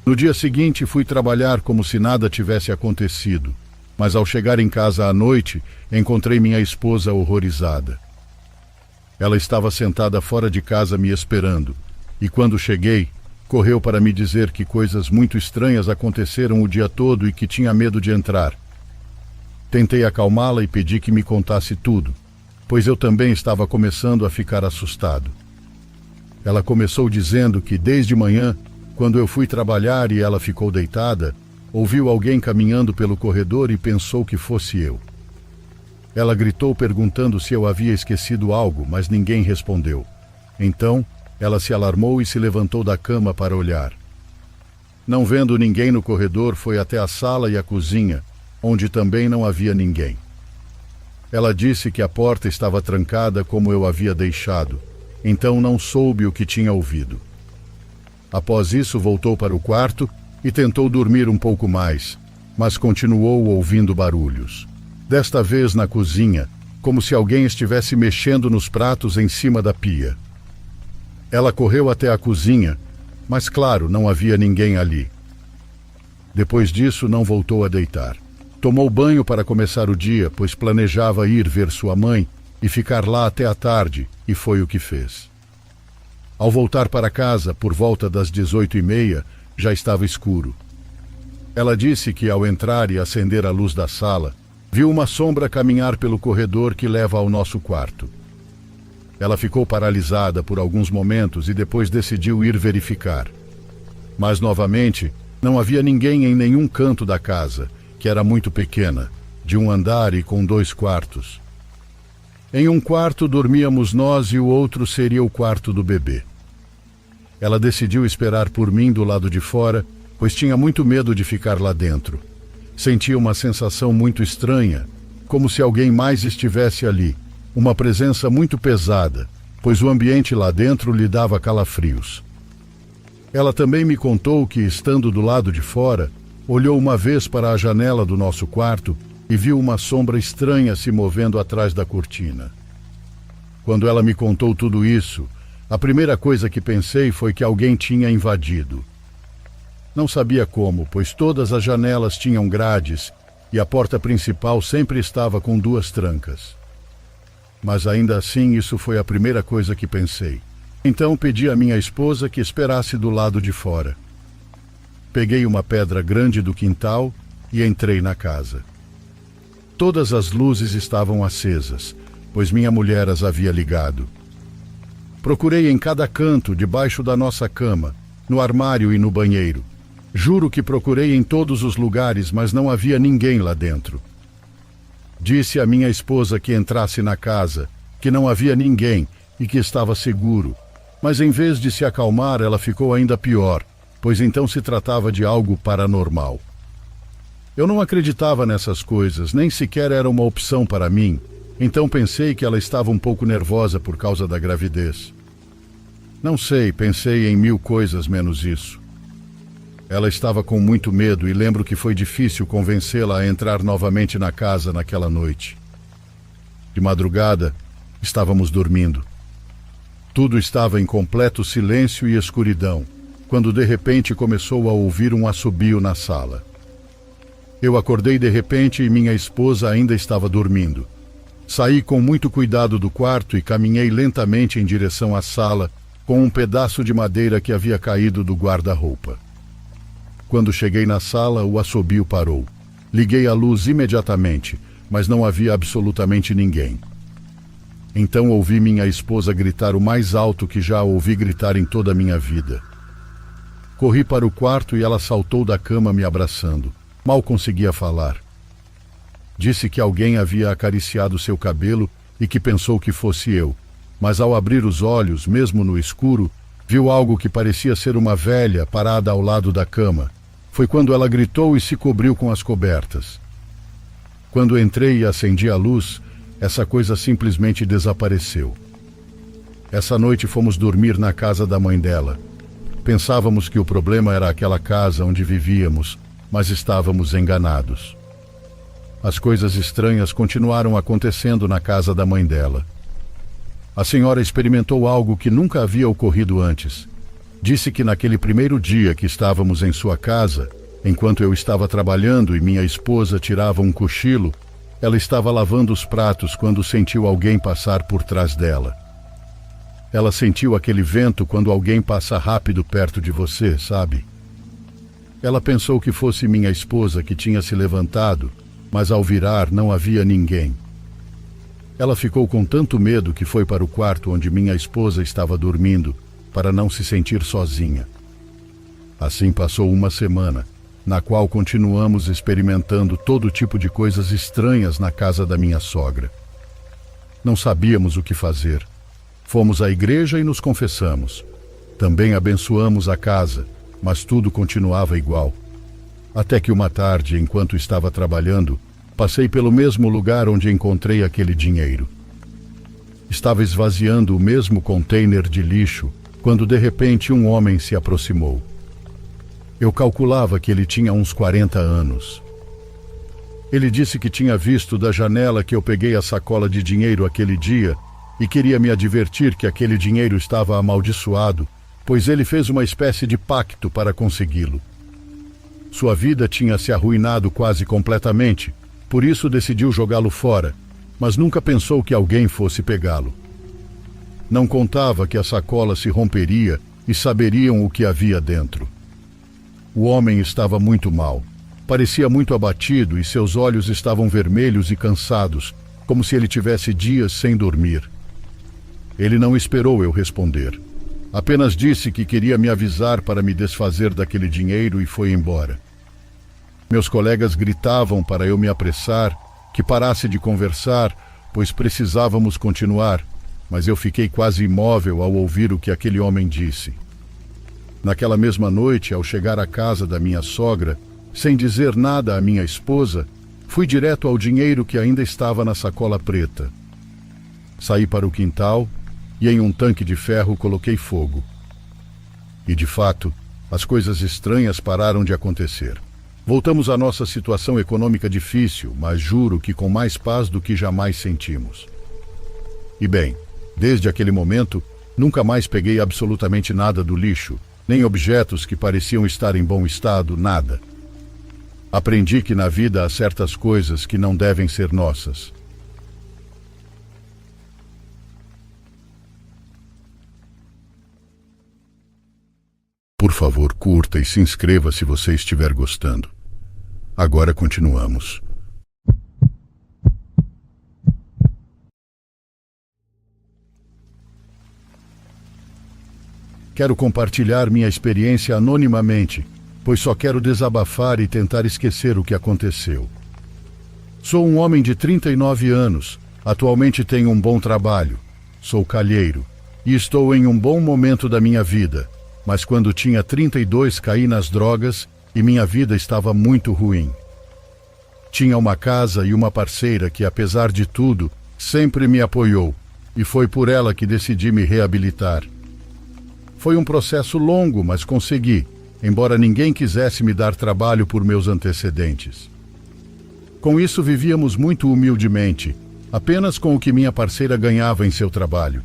No dia seguinte, fui trabalhar como se nada tivesse acontecido, mas ao chegar em casa à noite, encontrei minha esposa horrorizada. Ela estava sentada fora de casa me esperando, e quando cheguei, correu para me dizer que coisas muito estranhas aconteceram o dia todo e que tinha medo de entrar. Tentei acalmá-la e pedi que me contasse tudo, pois eu também estava começando a ficar assustado. Ela começou dizendo que desde manhã, quando eu fui trabalhar e ela ficou deitada, ouviu alguém caminhando pelo corredor e pensou que fosse eu. Ela gritou perguntando se eu havia esquecido algo, mas ninguém respondeu. Então, ela se alarmou e se levantou da cama para olhar. Não vendo ninguém no corredor, foi até a sala e a cozinha, onde também não havia ninguém. Ela disse que a porta estava trancada como eu havia deixado, então não soube o que tinha ouvido. Após isso, voltou para o quarto e tentou dormir um pouco mais, mas continuou ouvindo barulhos. Desta vez na cozinha, como se alguém estivesse mexendo nos pratos em cima da pia. Ela correu até a cozinha, mas claro, não havia ninguém ali. Depois disso, não voltou a deitar. Tomou banho para começar o dia, pois planejava ir ver sua mãe e ficar lá até a tarde, e foi o que fez. Ao voltar para casa, por volta das 18h30, já estava escuro. Ela disse que, ao entrar e acender a luz da sala, viu uma sombra caminhar pelo corredor que leva ao nosso quarto. Ela ficou paralisada por alguns momentos e depois decidiu ir verificar. Mas, novamente, não havia ninguém em nenhum canto da casa, que era muito pequena, de um andar e com 2 quartos. Em um quarto dormíamos nós e o outro seria o quarto do bebê. Ela decidiu esperar por mim do lado de fora, pois tinha muito medo de ficar lá dentro. Sentia uma sensação muito estranha, como se alguém mais estivesse ali, uma presença muito pesada, pois o ambiente lá dentro lhe dava calafrios. Ela também me contou que, estando do lado de fora, olhou uma vez para a janela do nosso quarto e viu uma sombra estranha se movendo atrás da cortina. Quando ela me contou tudo isso, a primeira coisa que pensei foi que alguém tinha invadido. Não sabia como, pois todas as janelas tinham grades e a porta principal sempre estava com 2 trancas. Mas ainda assim isso foi a primeira coisa que pensei. Então pedi à minha esposa que esperasse do lado de fora. Peguei uma pedra grande do quintal e entrei na casa. Todas as luzes estavam acesas, pois minha mulher as havia ligado. Procurei em cada canto, debaixo da nossa cama, no armário e no banheiro. Juro que procurei em todos os lugares, mas não havia ninguém lá dentro. Disse à minha esposa que entrasse na casa, que não havia ninguém e que estava seguro. Mas em vez de se acalmar, ela ficou ainda pior, pois então se tratava de algo paranormal. Eu não acreditava nessas coisas, nem sequer era uma opção para mim, então pensei que ela estava um pouco nervosa por causa da gravidez. Não sei, pensei em 1000 coisas menos isso. Ela estava com muito medo e lembro que foi difícil convencê-la a entrar novamente na casa naquela noite. De madrugada, estávamos dormindo. Tudo estava em completo silêncio e escuridão, quando de repente começou a ouvir um assobio na sala. Eu acordei de repente e minha esposa ainda estava dormindo. Saí com muito cuidado do quarto e caminhei lentamente em direção à sala com um pedaço de madeira que havia caído do guarda-roupa. Quando cheguei na sala, o assobio parou. Liguei a luz imediatamente, mas não havia absolutamente ninguém. Então ouvi minha esposa gritar o mais alto que já ouvi gritar em toda a minha vida. Corri para o quarto e ela saltou da cama me abraçando. Mal conseguia falar. Disse que alguém havia acariciado seu cabelo e que pensou que fosse eu, mas ao abrir os olhos, mesmo no escuro, viu algo que parecia ser uma velha parada ao lado da cama. Foi quando ela gritou e se cobriu com as cobertas. Quando entrei e acendi a luz, essa coisa simplesmente desapareceu. Essa noite fomos dormir na casa da mãe dela. Pensávamos que o problema era aquela casa onde vivíamos, mas estávamos enganados. As coisas estranhas continuaram acontecendo na casa da mãe dela. A senhora experimentou algo que nunca havia ocorrido antes. Disse que naquele primeiro dia que estávamos em sua casa, enquanto eu estava trabalhando e minha esposa tirava um cochilo, ela estava lavando os pratos quando sentiu alguém passar por trás dela. Ela sentiu aquele vento quando alguém passa rápido perto de você, sabe? Ela pensou que fosse minha esposa que tinha se levantado, mas ao virar não havia ninguém. Ela ficou com tanto medo que foi para o quarto onde minha esposa estava dormindo, para não se sentir sozinha. Assim passou uma semana, na qual continuamos experimentando todo tipo de coisas estranhas na casa da minha sogra. Não sabíamos o que fazer. Fomos à igreja e nos confessamos. Também abençoamos a casa, mas tudo continuava igual. Até que uma tarde, enquanto estava trabalhando, passei pelo mesmo lugar onde encontrei aquele dinheiro. Estava esvaziando o mesmo container de lixo quando de repente um homem se aproximou. Eu calculava que ele tinha uns 40 anos. Ele disse que tinha visto da janela que eu peguei a sacola de dinheiro aquele dia e queria me advertir que aquele dinheiro estava amaldiçoado, pois ele fez uma espécie de pacto para consegui-lo. Sua vida tinha se arruinado quase completamente, por isso decidiu jogá-lo fora, mas nunca pensou que alguém fosse pegá-lo. Não contava que a sacola se romperia e saberiam o que havia dentro. O homem estava muito mal. Parecia muito abatido e seus olhos estavam vermelhos e cansados, como se ele tivesse dias sem dormir. Ele não esperou eu responder. Apenas disse que queria me avisar para me desfazer daquele dinheiro e foi embora. Meus colegas gritavam para eu me apressar, que parasse de conversar, pois precisávamos continuar, mas eu fiquei quase imóvel ao ouvir o que aquele homem disse. Naquela mesma noite, ao chegar à casa da minha sogra, sem dizer nada à minha esposa, fui direto ao dinheiro que ainda estava na sacola preta. Saí para o quintal e em um tanque de ferro coloquei fogo. E de fato, as coisas estranhas pararam de acontecer. Voltamos à nossa situação econômica difícil, mas juro que com mais paz do que jamais sentimos. E bem, desde aquele momento, nunca mais peguei absolutamente nada do lixo, nem objetos que pareciam estar em bom estado, nada. Aprendi que na vida há certas coisas que não devem ser nossas. Por favor, curta e se inscreva se você estiver gostando. Agora continuamos. Quero compartilhar minha experiência anonimamente, pois só quero desabafar e tentar esquecer o que aconteceu. Sou um homem de 39 anos, atualmente tenho um bom trabalho, sou calheiro e estou em um bom momento da minha vida. Mas quando tinha 32 caí nas drogas e minha vida estava muito ruim. Tinha uma casa e uma parceira que, apesar de tudo, sempre me apoiou, e foi por ela que decidi me reabilitar. Foi um processo longo, mas consegui, embora ninguém quisesse me dar trabalho por meus antecedentes. Com isso vivíamos muito humildemente, apenas com o que minha parceira ganhava em seu trabalho.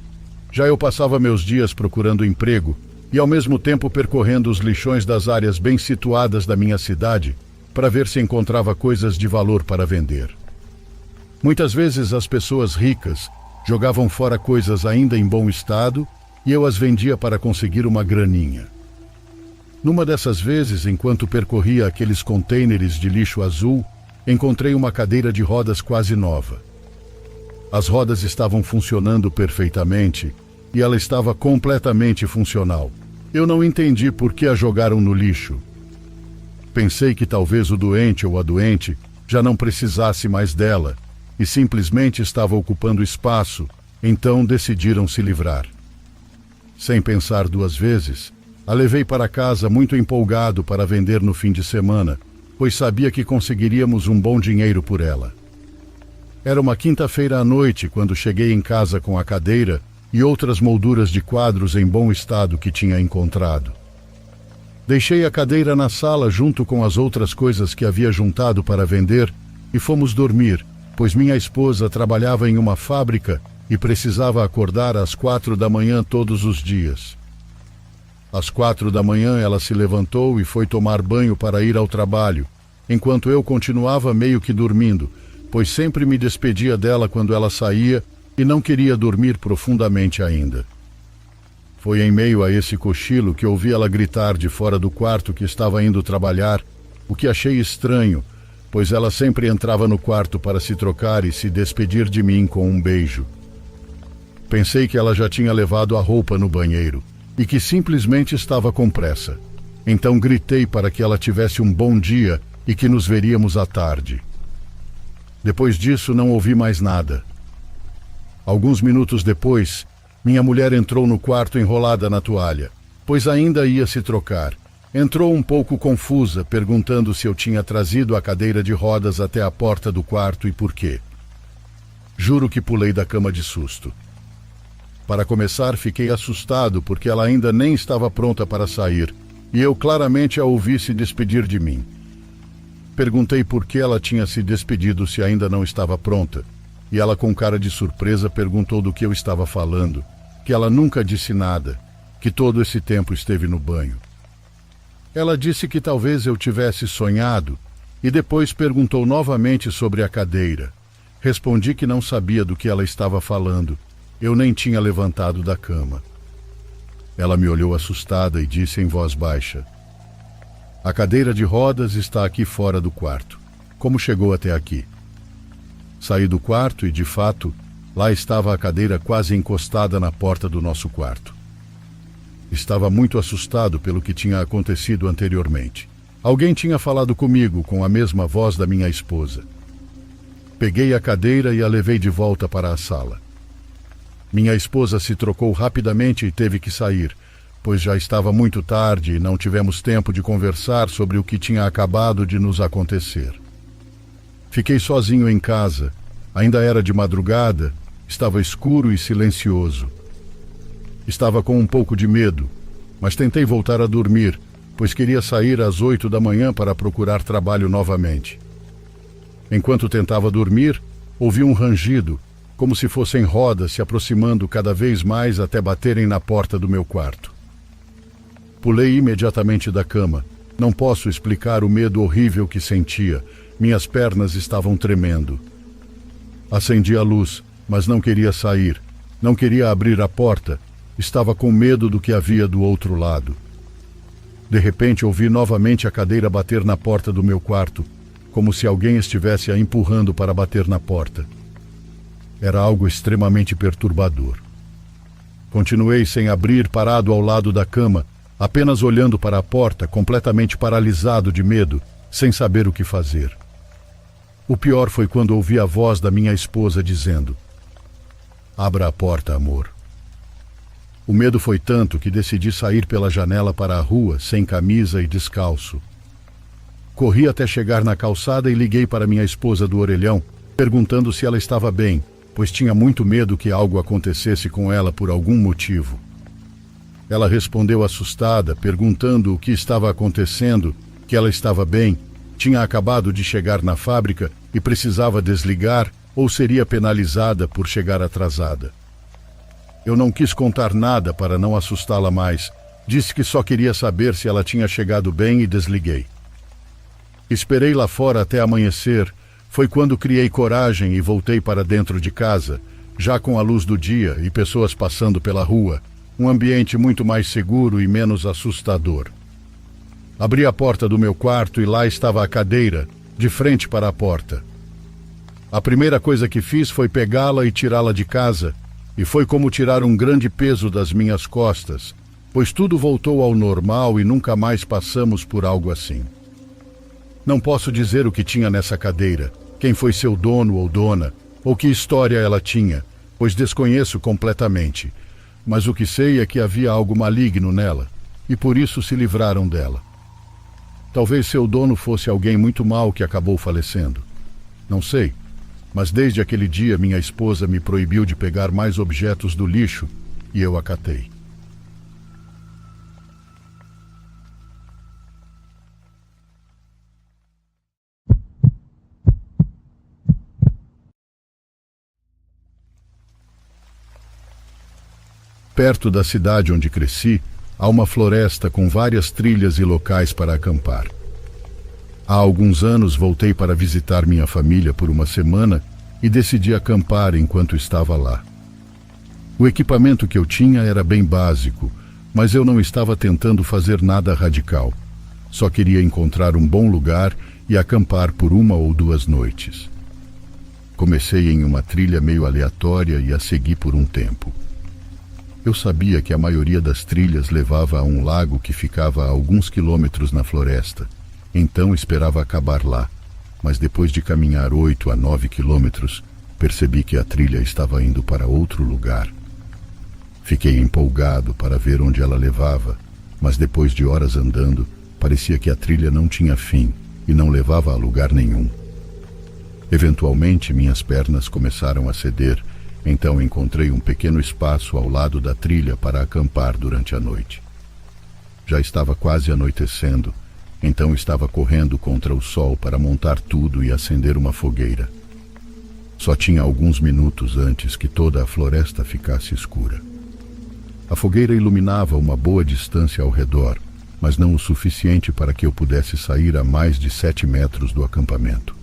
Já eu passava meus dias procurando emprego, e ao mesmo tempo percorrendo os lixões das áreas bem situadas da minha cidade para ver se encontrava coisas de valor para vender. Muitas vezes as pessoas ricas jogavam fora coisas ainda em bom estado e eu as vendia para conseguir uma graninha. Numa dessas vezes, enquanto percorria aqueles contêineres de lixo azul, encontrei uma cadeira de rodas quase nova. As rodas estavam funcionando perfeitamente e ela estava completamente funcional. Eu não entendi por que a jogaram no lixo. Pensei que talvez o doente ou a doente já não precisasse mais dela e simplesmente estava ocupando espaço, então decidiram se livrar. Sem pensar duas vezes, a levei para casa muito empolgado para vender no fim de semana, pois sabia que conseguiríamos um bom dinheiro por ela. Era uma quinta-feira à noite quando cheguei em casa com a cadeira e outras molduras de quadros em bom estado que tinha encontrado. Deixei a cadeira na sala junto com as outras coisas que havia juntado para vender e fomos dormir, pois minha esposa trabalhava em uma fábrica e precisava acordar às 4 da manhã todos os dias. Às 4 da manhã ela se levantou e foi tomar banho para ir ao trabalho, enquanto eu continuava meio que dormindo, pois sempre me despedia dela quando ela saía e não queria dormir profundamente ainda. Foi em meio a esse cochilo que ouvi ela gritar de fora do quarto que estava indo trabalhar, o que achei estranho, pois ela sempre entrava no quarto para se trocar e se despedir de mim com um beijo. Pensei que ela já tinha levado a roupa no banheiro e que simplesmente estava com pressa. Então gritei para que ela tivesse um bom dia e que nos veríamos à tarde. Depois disso não ouvi mais nada. Alguns minutos depois, minha mulher entrou no quarto enrolada na toalha, pois ainda ia se trocar. Entrou um pouco confusa, perguntando se eu tinha trazido a cadeira de rodas até a porta do quarto e por quê. Juro que pulei da cama de susto. Para começar, fiquei assustado porque ela ainda nem estava pronta para sair, e eu claramente a ouvi se despedir de mim. Perguntei por que ela tinha se despedido se ainda não estava pronta, e ela com cara de surpresa perguntou do que eu estava falando, que ela nunca disse nada, que todo esse tempo esteve no banho. Ela disse que talvez eu tivesse sonhado, e depois perguntou novamente sobre a cadeira. Respondi que não sabia do que ela estava falando, Eu nem tinha levantado da cama. Ela me olhou assustada e disse em voz baixa: "A cadeira de rodas está aqui fora do quarto. Como chegou até aqui?" Saí do quarto e, de fato, lá estava a cadeira quase encostada na porta do nosso quarto. Estava muito assustado pelo que tinha acontecido anteriormente. Alguém tinha falado comigo com a mesma voz da minha esposa. Peguei a cadeira e a levei de volta para a sala. Minha esposa se trocou rapidamente e teve que sair, pois já estava muito tarde e não tivemos tempo de conversar sobre o que tinha acabado de nos acontecer. Fiquei sozinho em casa. Ainda era de madrugada, estava escuro e silencioso. Estava com um pouco de medo, mas tentei voltar a dormir, pois queria sair às 8 da manhã para procurar trabalho novamente. Enquanto tentava dormir, ouvi um rangido, como se fossem rodas se aproximando cada vez mais até baterem na porta do meu quarto. Pulei imediatamente da cama. Não posso explicar o medo horrível que sentia. Minhas pernas estavam tremendo. Acendi a luz, mas não queria sair. Não queria abrir a porta. Estava com medo do que havia do outro lado. De repente ouvi novamente a cadeira bater na porta do meu quarto, como se alguém estivesse a empurrando para bater na porta. Era algo extremamente perturbador. Continuei sem abrir, parado ao lado da cama, apenas olhando para a porta, completamente paralisado de medo, sem saber o que fazer. O pior foi quando ouvi a voz da minha esposa dizendo: "Abra a porta, amor." O medo foi tanto que decidi sair pela janela para a rua, sem camisa e descalço. Corri até chegar na calçada e liguei para minha esposa do orelhão, perguntando se ela estava bem, pois tinha muito medo que algo acontecesse com ela por algum motivo. Ela respondeu assustada, perguntando o que estava acontecendo, que ela estava bem, tinha acabado de chegar na fábrica e precisava desligar ou seria penalizada por chegar atrasada. Eu não quis contar nada para não assustá-la mais. Disse que só queria saber se ela tinha chegado bem e desliguei. Esperei lá fora até amanhecer. Foi quando criei coragem e voltei para dentro de casa, já com a luz do dia e pessoas passando pela rua, um ambiente muito mais seguro e menos assustador. Abri a porta do meu quarto e lá estava a cadeira, de frente para a porta. A primeira coisa que fiz foi pegá-la e tirá-la de casa, e foi como tirar um grande peso das minhas costas, pois tudo voltou ao normal e nunca mais passamos por algo assim. Não posso dizer o que tinha nessa cadeira, quem foi seu dono ou dona, ou que história ela tinha, pois desconheço completamente, mas o que sei é que havia algo maligno nela, e por isso se livraram dela. Talvez seu dono fosse alguém muito mau que acabou falecendo. Não sei, mas desde aquele dia minha esposa me proibiu de pegar mais objetos do lixo e eu acatei. Perto da cidade onde cresci, há uma floresta com várias trilhas e locais para acampar. Há alguns anos voltei para visitar minha família por uma semana e decidi acampar enquanto estava lá. O equipamento que eu tinha era bem básico, mas eu não estava tentando fazer nada radical. Só queria encontrar um bom lugar e acampar por 1 ou 2 noites. Comecei em uma trilha meio aleatória e a segui por um tempo. Eu sabia que a maioria das trilhas levava a um lago que ficava a alguns quilômetros na floresta, então esperava acabar lá, mas depois de caminhar 8 a 9 quilômetros, percebi que a trilha estava indo para outro lugar. Fiquei empolgado para ver onde ela levava, mas depois de horas andando, parecia que a trilha não tinha fim e não levava a lugar nenhum. Eventualmente, minhas pernas começaram a ceder. Então encontrei um pequeno espaço ao lado da trilha para acampar durante a noite. Já estava quase anoitecendo, então estava correndo contra o sol para montar tudo e acender uma fogueira. Só tinha alguns minutos antes que toda a floresta ficasse escura. A fogueira iluminava uma boa distância ao redor, mas não o suficiente para que eu pudesse sair a mais de 7 metros do acampamento.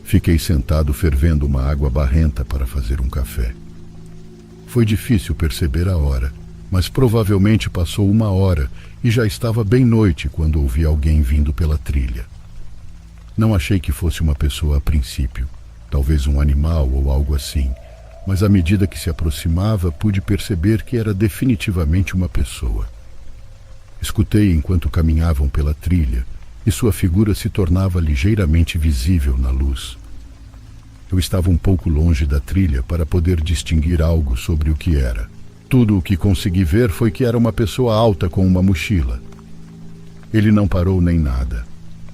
Fiquei sentado fervendo uma água barrenta para fazer um café. Foi difícil perceber a hora, mas provavelmente passou 1 hora e já estava bem noite quando ouvi alguém vindo pela trilha. Não achei que fosse uma pessoa a princípio, talvez um animal ou algo assim, mas à medida que se aproximava pude perceber que era definitivamente uma pessoa. Escutei enquanto caminhavam pela trilha e sua figura se tornava ligeiramente visível na luz. Eu estava um pouco longe da trilha para poder distinguir algo sobre o que era. Tudo o que consegui ver foi que era uma pessoa alta com uma mochila. Ele não parou nem nada.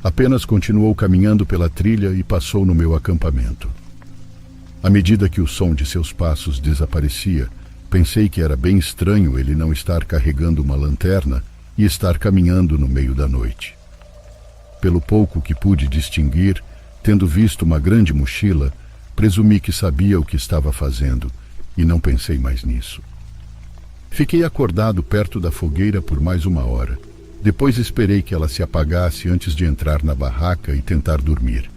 Apenas continuou caminhando pela trilha e passou no meu acampamento. À medida que o som de seus passos desaparecia, pensei que era bem estranho ele não estar carregando uma lanterna e estar caminhando no meio da noite. Pelo pouco que pude distinguir, tendo visto uma grande mochila, presumi que sabia o que estava fazendo e não pensei mais nisso. Fiquei acordado perto da fogueira por mais 1 hora. Depois esperei que ela se apagasse antes de entrar na barraca e tentar dormir.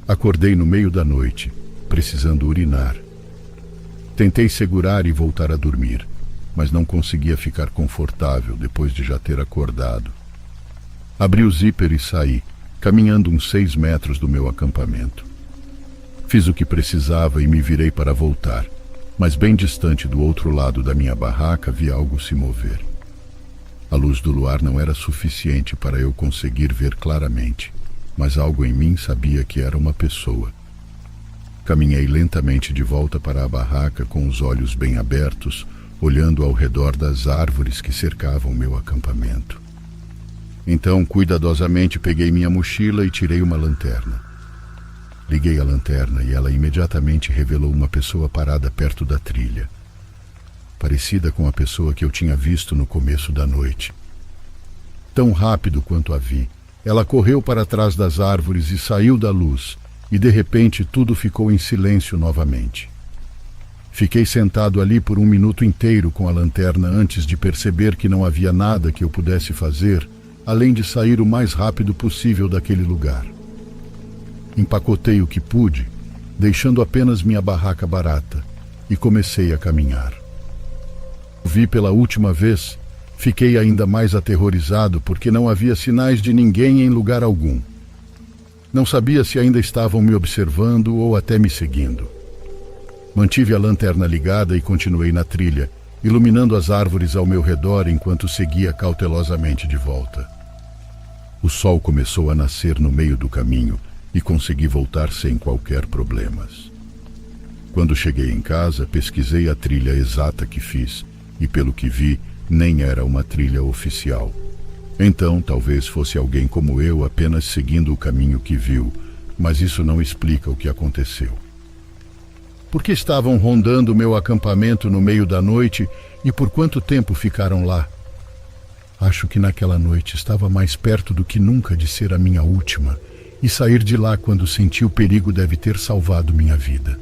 Acordei no meio da noite, precisando urinar. Tentei segurar e voltar a dormir, mas não conseguia ficar confortável depois de já ter acordado. Abri o zíper e saí, caminhando uns 6 metros do meu acampamento. Fiz o que precisava e me virei para voltar, mas bem distante do outro lado da minha barraca vi algo se mover. A luz do luar não era suficiente para eu conseguir ver claramente, mas algo em mim sabia que era uma pessoa. Caminhei lentamente de volta para a barraca com os olhos bem abertos, olhando ao redor das árvores que cercavam meu acampamento. Então, cuidadosamente, peguei minha mochila e tirei uma lanterna. Liguei a lanterna e ela imediatamente revelou uma pessoa parada perto da trilha, parecida com a pessoa que eu tinha visto no começo da noite. Tão rápido quanto a vi, ela correu para trás das árvores e saiu da luz, e de repente tudo ficou em silêncio novamente. Fiquei sentado ali por 1 minuto inteiro com a lanterna antes de perceber que não havia nada que eu pudesse fazer, além de sair o mais rápido possível daquele lugar. Empacotei o que pude, deixando apenas minha barraca barata, e comecei a caminhar. Vi pela última vez, fiquei ainda mais aterrorizado porque não havia sinais de ninguém em lugar algum. Não sabia se ainda estavam me observando ou até me seguindo. Mantive a lanterna ligada e continuei na trilha, iluminando as árvores ao meu redor enquanto seguia cautelosamente de volta. O sol começou a nascer no meio do caminho e consegui voltar sem qualquer problemas. Quando cheguei em casa, pesquisei a trilha exata que fiz e, pelo que vi, nem era uma trilha oficial. Então, talvez fosse alguém como eu apenas seguindo o caminho que viu, mas isso não explica o que aconteceu. Por que estavam rondando meu acampamento no meio da noite e por quanto tempo ficaram lá? Acho que naquela noite estava mais perto do que nunca de ser a minha última, e sair de lá quando senti o perigo deve ter salvado minha vida.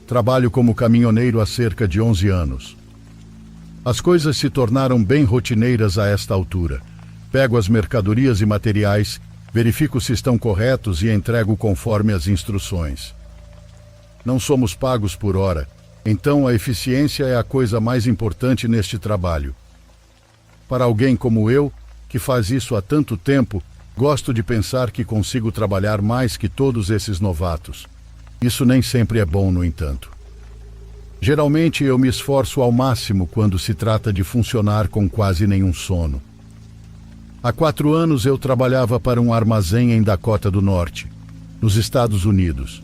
Trabalho como caminhoneiro há cerca de 11 anos. As coisas se tornaram bem rotineiras a esta altura. Pego as mercadorias e materiais, verifico se estão corretos e entrego conforme as instruções. Não somos pagos por hora, então a eficiência é a coisa mais importante neste trabalho. Para alguém como eu, que faz isso há tanto tempo, gosto de pensar que consigo trabalhar mais que todos esses novatos. Isso nem sempre é bom, no entanto. Geralmente eu me esforço ao máximo quando se trata de funcionar com quase nenhum sono. Há 4 anos eu trabalhava para um armazém em Dakota do Norte, nos Estados Unidos.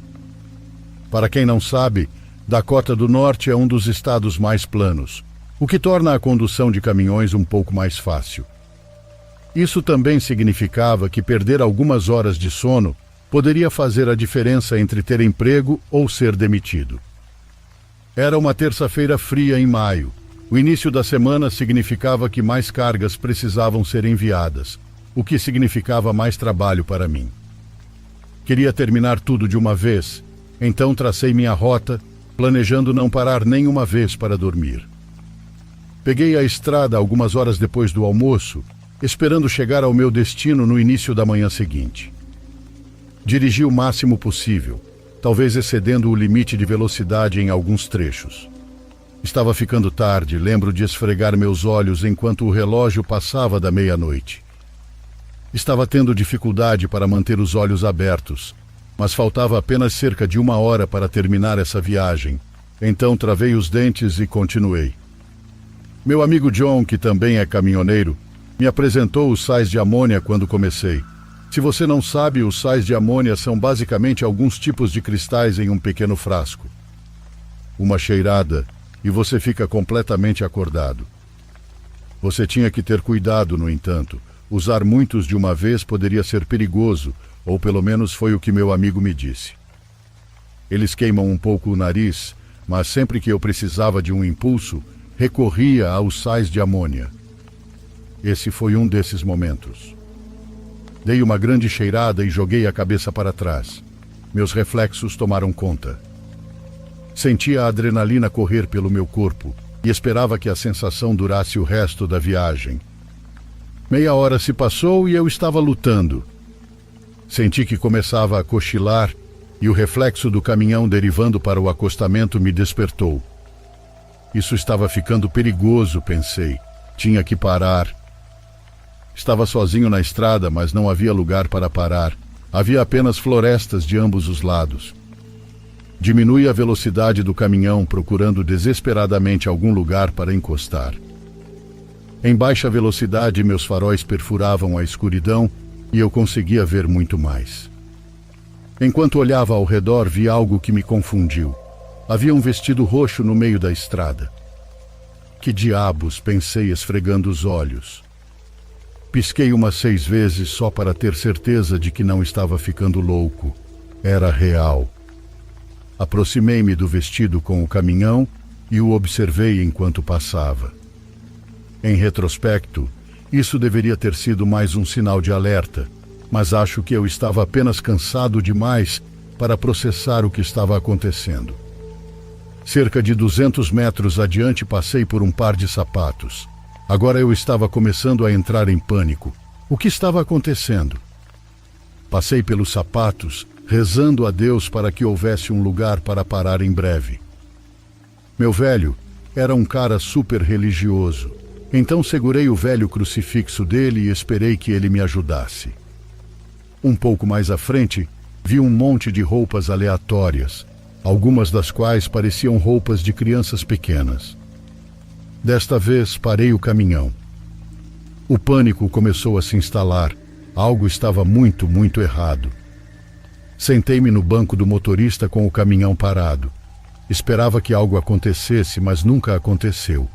Para quem não sabe, Dakota do Norte é um dos estados mais planos, o que torna a condução de caminhões um pouco mais fácil. Isso também significava que perder algumas horas de sono poderia fazer a diferença entre ter emprego ou ser demitido. Era uma terça-feira fria em maio. O início da semana significava que mais cargas precisavam ser enviadas, o que significava mais trabalho para mim. Queria terminar tudo de uma vez, então tracei minha rota, planejando não parar nem uma vez para dormir. Peguei a estrada algumas horas depois do almoço, esperando chegar ao meu destino no início da manhã seguinte. Dirigi o máximo possível, talvez excedendo o limite de velocidade em alguns trechos. Estava ficando tarde, lembro de esfregar meus olhos enquanto o relógio passava da meia-noite. Estava tendo dificuldade para manter os olhos abertos, mas faltava apenas cerca de 1 hora para terminar essa viagem, então travei os dentes e continuei. Meu amigo John, que também é caminhoneiro, me apresentou os sais de amônia quando comecei. Se você não sabe, os sais de amônia são basicamente alguns tipos de cristais em um pequeno frasco. Uma cheirada e você fica completamente acordado. Você tinha que ter cuidado, no entanto. Usar muitos de uma vez poderia ser perigoso, ou pelo menos foi o que meu amigo me disse. Eles queimam um pouco o nariz, mas sempre que eu precisava de um impulso, recorria aos sais de amônia. Esse foi um desses momentos. Dei uma grande cheirada e joguei a cabeça para trás. Meus reflexos tomaram conta. Sentia a adrenalina correr pelo meu corpo e esperava que a sensação durasse o resto da viagem. Meia hora se passou e eu estava lutando. Senti que começava a cochilar e o reflexo do caminhão derivando para o acostamento me despertou. Isso estava ficando perigoso, pensei. Tinha que parar. Estava sozinho na estrada, mas não havia lugar para parar. Havia apenas florestas de ambos os lados. Diminui a velocidade do caminhão, procurando desesperadamente algum lugar para encostar. Em baixa velocidade, meus faróis perfuravam a escuridão e eu conseguia ver muito mais. Enquanto olhava ao redor, vi algo que me confundiu. Havia um vestido roxo no meio da estrada. Que diabos, pensei, esfregando os olhos. Pisquei umas 6 vezes só para ter certeza de que não estava ficando louco. Era real. Aproximei-me do vestido com o caminhão e o observei enquanto passava. Em retrospecto, isso deveria ter sido mais um sinal de alerta, mas acho que eu estava apenas cansado demais para processar o que estava acontecendo. Cerca de 200 metros adiante passei por um par de sapatos. Agora eu estava começando a entrar em pânico. O que estava acontecendo? Passei pelos sapatos, rezando a Deus para que houvesse um lugar para parar em breve. Meu velho era um cara super religioso, então segurei o velho crucifixo dele e esperei que ele me ajudasse. Um pouco mais à frente, vi um monte de roupas aleatórias, algumas das quais pareciam roupas de crianças pequenas. Desta vez, parei o caminhão. O pânico começou a se instalar. Algo estava muito errado. Sentei-me no banco do motorista com o caminhão parado. Esperava que algo acontecesse, mas nunca aconteceu.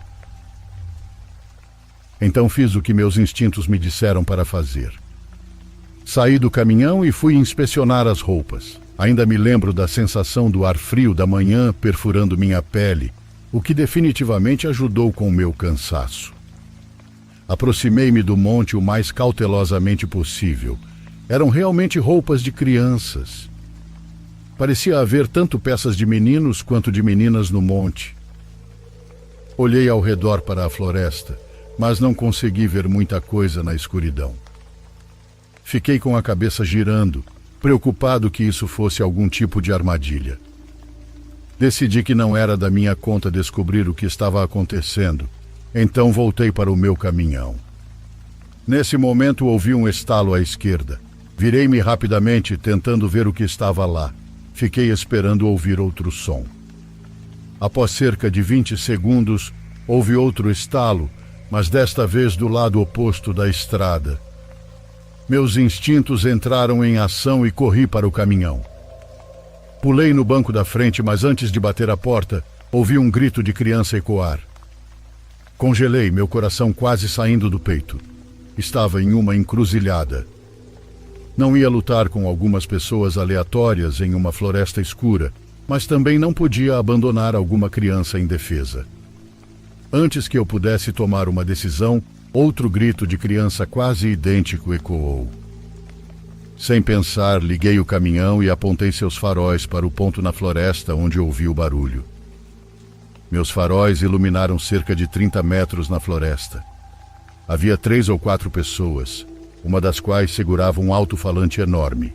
Então fiz o que meus instintos me disseram para fazer. Saí do caminhão e fui inspecionar as roupas. Ainda me lembro da sensação do ar frio da manhã perfurando minha pele, o que definitivamente ajudou com o meu cansaço. Aproximei-me do monte o mais cautelosamente possível. Eram realmente roupas de crianças. Parecia haver tanto peças de meninos quanto de meninas no monte. Olhei ao redor para a floresta, mas não consegui ver muita coisa na escuridão. Fiquei com a cabeça girando, preocupado que isso fosse algum tipo de armadilha. Decidi que não era da minha conta descobrir o que estava acontecendo, então voltei para o meu caminhão. Nesse momento ouvi um estalo à esquerda. Virei-me rapidamente, tentando ver o que estava lá. Fiquei esperando ouvir outro som. Após cerca de 20 segundos, houve outro estalo, mas desta vez do lado oposto da estrada. Meus instintos entraram em ação e corri para o caminhão. Pulei no banco da frente, mas antes de bater a porta, ouvi um grito de criança ecoar. Congelei, meu coração quase saindo do peito. Estava em uma encruzilhada. Não ia lutar com algumas pessoas aleatórias em uma floresta escura, mas também não podia abandonar alguma criança indefesa. Antes que eu pudesse tomar uma decisão, outro grito de criança quase idêntico ecoou. Sem pensar, liguei o caminhão e apontei seus faróis para o ponto na floresta onde ouvi o barulho. Meus faróis iluminaram cerca de 30 metros na floresta. Havia 3 ou 4 pessoas, uma das quais segurava um alto-falante enorme.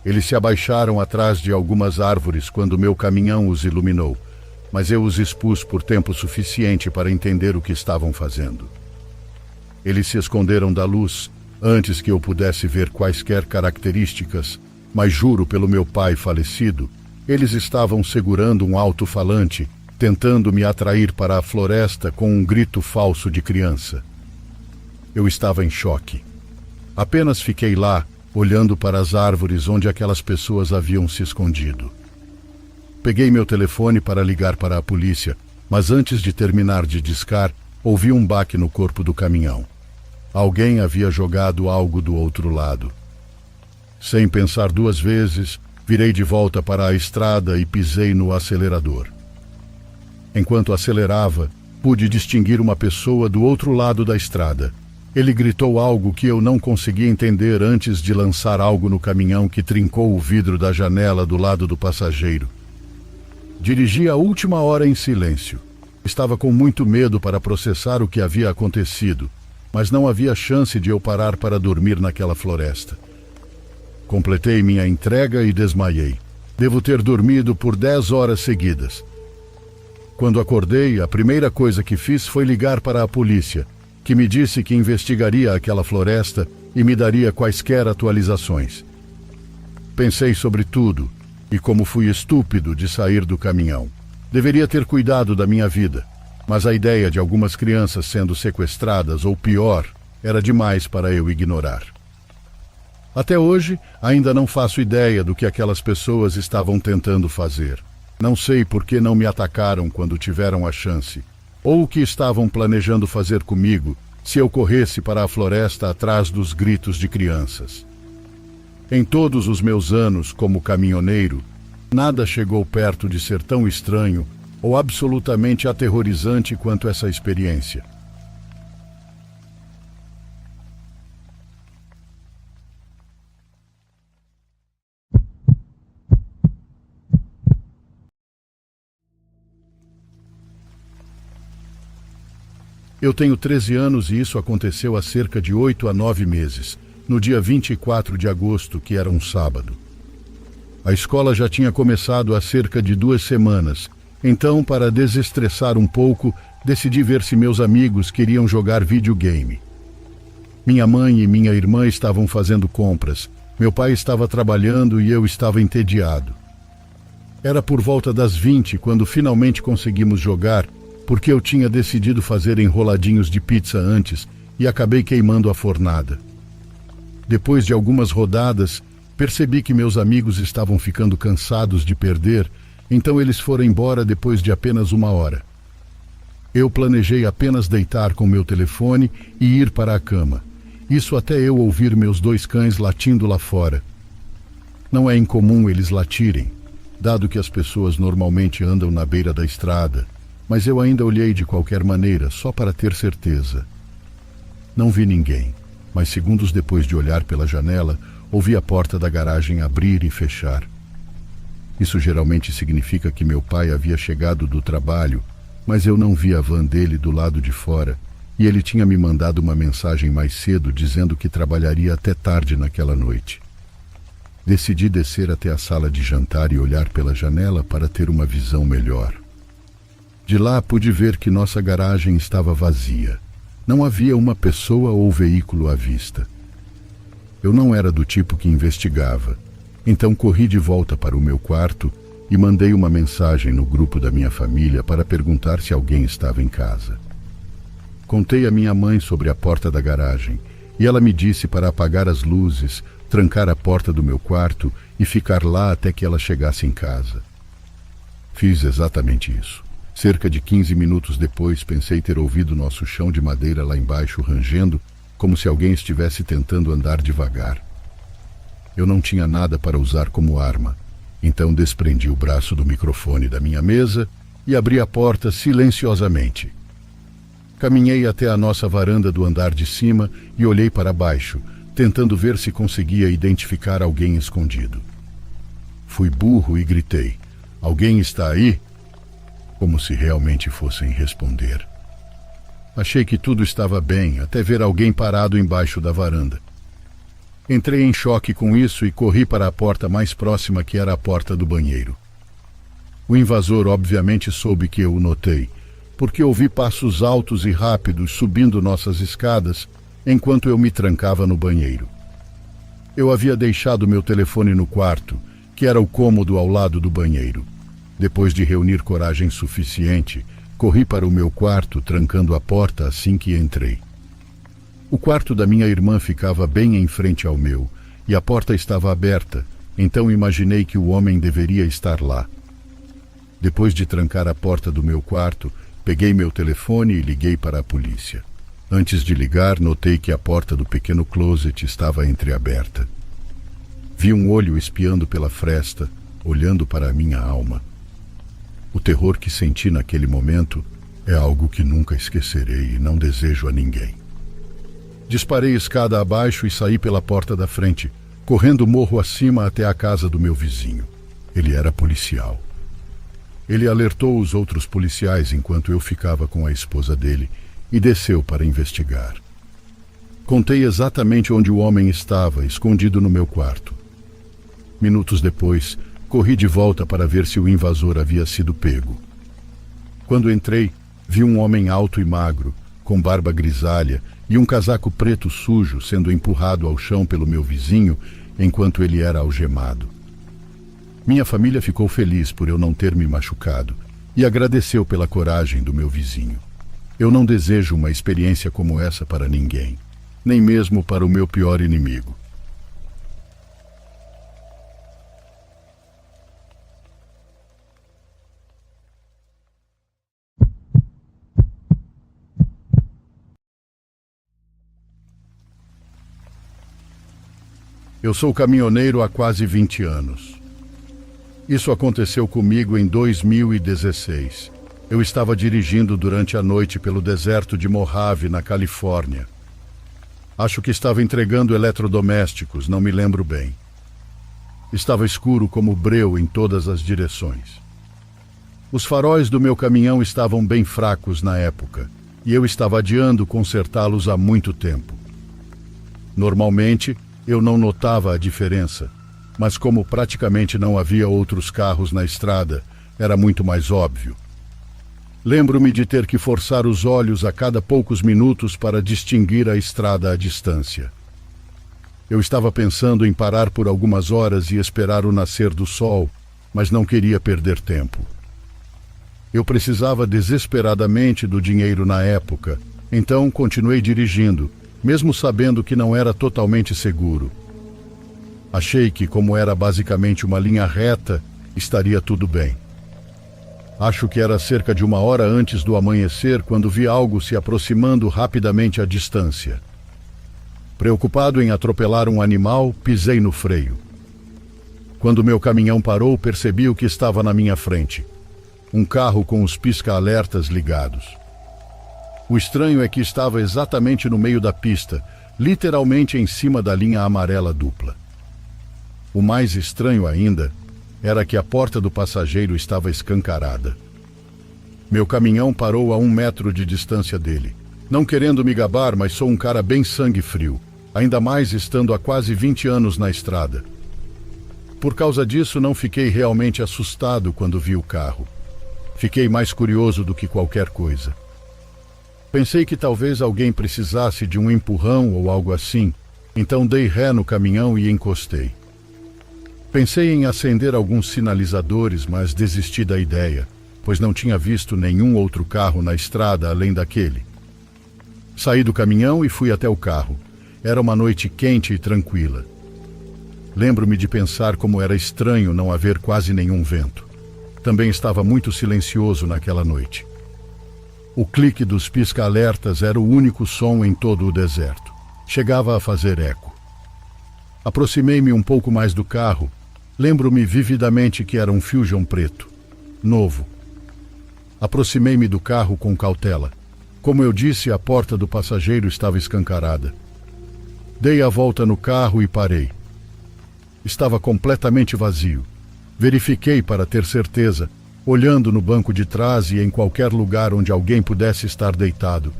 Eles se abaixaram atrás de algumas árvores quando meu caminhão os iluminou, mas eu os expus por tempo suficiente para entender o que estavam fazendo. Eles se esconderam da luz antes que eu pudesse ver quaisquer características, mas juro pelo meu pai falecido, eles estavam segurando um alto-falante, tentando me atrair para a floresta com um grito falso de criança. Eu estava em choque. Apenas fiquei lá, olhando para as árvores onde aquelas pessoas haviam se escondido. Peguei meu telefone para ligar para a polícia, mas antes de terminar de discar, ouvi um baque no corpo do caminhão. Alguém havia jogado algo do outro lado. Sem pensar 2 vezes, virei de volta para a estrada e pisei no acelerador. Enquanto acelerava, pude distinguir uma pessoa do outro lado da estrada. Ele gritou algo que eu não conseguia entender antes de lançar algo no caminhão que trincou o vidro da janela do lado do passageiro. Dirigi a última hora em silêncio. Estava com muito medo para processar o que havia acontecido, mas não havia chance de eu parar para dormir naquela floresta. Completei minha entrega e desmaiei. Devo ter dormido por 10 horas seguidas. Quando acordei, a primeira coisa que fiz foi ligar para a polícia, que me disse que investigaria aquela floresta e me daria quaisquer atualizações. Pensei sobre tudo e como fui estúpido de sair do caminhão. Deveria ter cuidado da minha vida, mas a ideia de algumas crianças sendo sequestradas, ou pior, era demais para eu ignorar. Até hoje, ainda não faço ideia do que aquelas pessoas estavam tentando fazer. Não sei por que não me atacaram quando tiveram a chance, ou o que estavam planejando fazer comigo se eu corresse para a floresta atrás dos gritos de crianças. Em todos os meus anos como caminhoneiro, nada chegou perto de ser tão estranho ou absolutamente aterrorizante quanto essa experiência. Eu tenho 13 anos e isso aconteceu há cerca de 8 a 9 meses, no dia 24 de agosto, que era um sábado. A escola já tinha começado há cerca de 2 semanas, então, para desestressar um pouco, decidi ver se meus amigos queriam jogar videogame. Minha mãe e minha irmã estavam fazendo compras, meu pai estava trabalhando e eu estava entediado. Era por volta das 20 quando finalmente conseguimos jogar, porque eu tinha decidido fazer enroladinhos de pizza antes e acabei queimando a fornada. Depois de algumas rodadas, percebi que meus amigos estavam ficando cansados de perder, então eles foram embora depois de apenas 1 hora. Eu planejei apenas deitar com meu telefone e ir para a cama. Isso até eu ouvir meus 2 cães latindo lá fora. Não é incomum eles latirem, dado que as pessoas normalmente andam na beira da estrada, mas eu ainda olhei de qualquer maneira, só para ter certeza. Não vi ninguém, mas segundos depois de olhar pela janela, ouvi a porta da garagem abrir e fechar. Isso geralmente significa que meu pai havia chegado do trabalho, mas eu não vi a van dele do lado de fora, e ele tinha me mandado uma mensagem mais cedo dizendo que trabalharia até tarde naquela noite. Decidi descer até a sala de jantar e olhar pela janela para ter uma visão melhor. De lá pude ver que nossa garagem estava vazia. Não havia uma pessoa ou veículo à vista. Eu não era do tipo que investigava, então corri de volta para o meu quarto e mandei uma mensagem no grupo da minha família para perguntar se alguém estava em casa. Contei à minha mãe sobre a porta da garagem e ela me disse para apagar as luzes, trancar a porta do meu quarto e ficar lá até que ela chegasse em casa. Fiz exatamente isso. Cerca de 15 minutos depois, pensei ter ouvido nosso chão de madeira lá embaixo rangendo, como se alguém estivesse tentando andar devagar. Eu não tinha nada para usar como arma, então desprendi o braço do microfone da minha mesa e abri a porta silenciosamente. Caminhei até a nossa varanda do andar de cima e olhei para baixo, tentando ver se conseguia identificar alguém escondido. Fui burro e gritei: "Alguém está aí?" como se realmente fossem responder. Achei que tudo estava bem, até ver alguém parado embaixo da varanda. Entrei em choque com isso e corri para a porta mais próxima, que era a porta do banheiro. O invasor obviamente soube que eu o notei, porque ouvi passos altos e rápidos subindo nossas escadas enquanto eu me trancava no banheiro. Eu havia deixado meu telefone no quarto, que era o cômodo ao lado do banheiro. Depois de reunir coragem suficiente, corri para o meu quarto, trancando a porta assim que entrei. O quarto da minha irmã ficava bem em frente ao meu, e a porta estava aberta, então imaginei que o homem deveria estar lá. Depois de trancar a porta do meu quarto, peguei meu telefone e liguei para a polícia. Antes de ligar, notei que a porta do pequeno closet estava entreaberta. Vi um olho espiando pela fresta, olhando para a minha alma. O terror que senti naquele momento é algo que nunca esquecerei e não desejo a ninguém. Disparei escada abaixo e saí pela porta da frente, correndo morro acima até a casa do meu vizinho. Ele era policial. Ele alertou os outros policiais enquanto eu ficava com a esposa dele e desceu para investigar. Contei exatamente onde o homem estava, escondido no meu quarto. Minutos depois, corri de volta para ver se o invasor havia sido pego. Quando entrei, vi um homem alto e magro, com barba grisalha e um casaco preto sujo sendo empurrado ao chão pelo meu vizinho enquanto ele era algemado. Minha família ficou feliz por eu não ter me machucado e agradeceu pela coragem do meu vizinho. Eu não desejo uma experiência como essa para ninguém, nem mesmo para o meu pior inimigo. Eu sou caminhoneiro há quase 20 anos. Isso aconteceu comigo em 2016. Eu estava dirigindo durante a noite pelo deserto de Mojave, na Califórnia. Acho que estava entregando eletrodomésticos, não me lembro bem. Estava escuro como breu em todas as direções. Os faróis do meu caminhão estavam bem fracos na época, e eu estava adiando consertá-los há muito tempo. Normalmente, eu não notava a diferença, mas como praticamente não havia outros carros na estrada, era muito mais óbvio. Lembro-me de ter que forçar os olhos a cada poucos minutos para distinguir a estrada à distância. Eu estava pensando em parar por algumas horas e esperar o nascer do sol, mas não queria perder tempo. Eu precisava desesperadamente do dinheiro na época, então continuei dirigindo, mesmo sabendo que não era totalmente seguro. Achei que, como era basicamente uma linha reta, estaria tudo bem. Acho que era cerca de 1 hora antes do amanhecer quando vi algo se aproximando rapidamente à distância. Preocupado em atropelar um animal, pisei no freio. Quando meu caminhão parou, percebi o que estava na minha frente. Um carro com os pisca-alertas ligados. O estranho é que estava exatamente no meio da pista, literalmente em cima da linha amarela dupla. O mais estranho ainda era que a porta do passageiro estava escancarada. Meu caminhão parou a 1 metro de distância dele. Não querendo me gabar, mas sou um cara bem sangue frio, ainda mais estando há quase 20 anos na estrada. Por causa disso, não fiquei realmente assustado quando vi o carro. Fiquei mais curioso do que qualquer coisa. Pensei que talvez alguém precisasse de um empurrão ou algo assim, então dei ré no caminhão e encostei. Pensei em acender alguns sinalizadores, mas desisti da ideia, pois não tinha visto nenhum outro carro na estrada além daquele. Saí do caminhão e fui até o carro. Era uma noite quente e tranquila. Lembro-me de pensar como era estranho não haver quase nenhum vento. Também estava muito silencioso naquela noite. O clique dos pisca-alertas era o único som em todo o deserto. Chegava a fazer eco. Aproximei-me um pouco mais do carro. Lembro-me vividamente que era um Fusion preto, novo. Aproximei-me do carro com cautela. Como eu disse, a porta do passageiro estava escancarada. Dei a volta no carro e parei. Estava completamente vazio. Verifiquei para ter certeza, olhando no banco de trás e em qualquer lugar onde alguém pudesse estar deitado.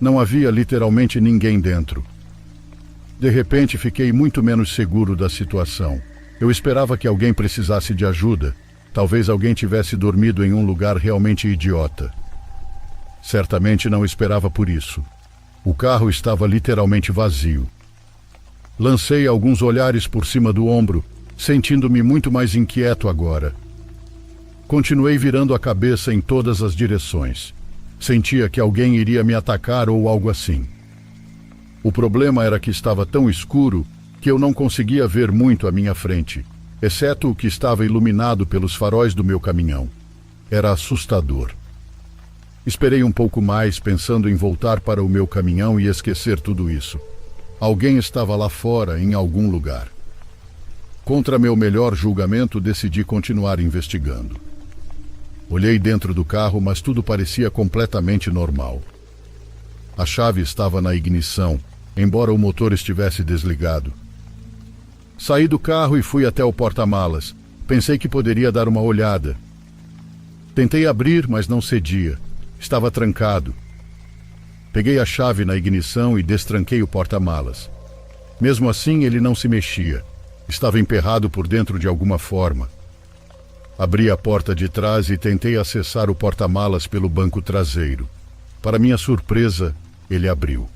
Não havia literalmente ninguém dentro. De repente, fiquei muito menos seguro da situação. Eu esperava que alguém precisasse de ajuda. Talvez alguém tivesse dormido em um lugar realmente idiota. Certamente não esperava por isso. O carro estava literalmente vazio. Lancei alguns olhares por cima do ombro, sentindo-me muito mais inquieto agora. Continuei virando a cabeça em todas as direções. Sentia que alguém iria me atacar ou algo assim. O problema era que estava tão escuro que eu não conseguia ver muito à minha frente, exceto o que estava iluminado pelos faróis do meu caminhão. Era assustador. Esperei um pouco mais, pensando em voltar para o meu caminhão e esquecer tudo isso. Alguém estava lá fora, em algum lugar. Contra meu melhor julgamento, decidi continuar investigando. Olhei dentro do carro, mas tudo parecia completamente normal. A chave estava na ignição, embora o motor estivesse desligado. Saí do carro e fui até o porta-malas. Pensei que poderia dar uma olhada. Tentei abrir, mas não cedia. Estava trancado. Peguei a chave na ignição e destranquei o porta-malas. Mesmo assim, ele não se mexia. Estava emperrado por dentro de alguma forma. Abri a porta de trás e tentei acessar o porta-malas pelo banco traseiro. Para minha surpresa, ele abriu.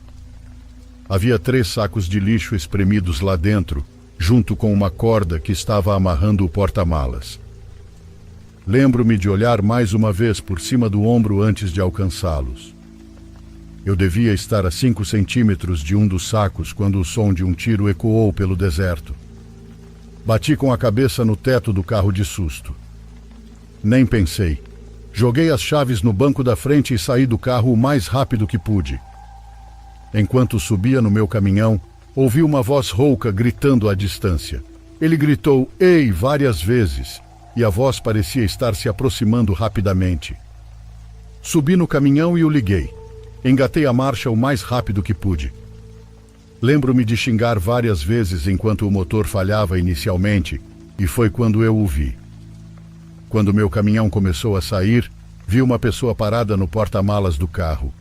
Havia 3 sacos de lixo espremidos lá dentro, junto com uma corda que estava amarrando o porta-malas. Lembro-me de olhar mais uma vez por cima do ombro antes de alcançá-los. Eu devia estar a 5 centímetros de um dos sacos quando o som de um tiro ecoou pelo deserto. Bati com a cabeça no teto do carro de susto. Nem pensei. Joguei as chaves no banco da frente e saí do carro o mais rápido que pude. Enquanto subia no meu caminhão, ouvi uma voz rouca gritando à distância. Ele gritou "Ei" várias vezes, e a voz parecia estar se aproximando rapidamente. Subi no caminhão e o liguei. Engatei a marcha o mais rápido que pude. Lembro-me de xingar várias vezes enquanto o motor falhava inicialmente, e foi quando eu o vi. Quando meu caminhão começou a sair, vi uma pessoa parada no porta-malas do carro.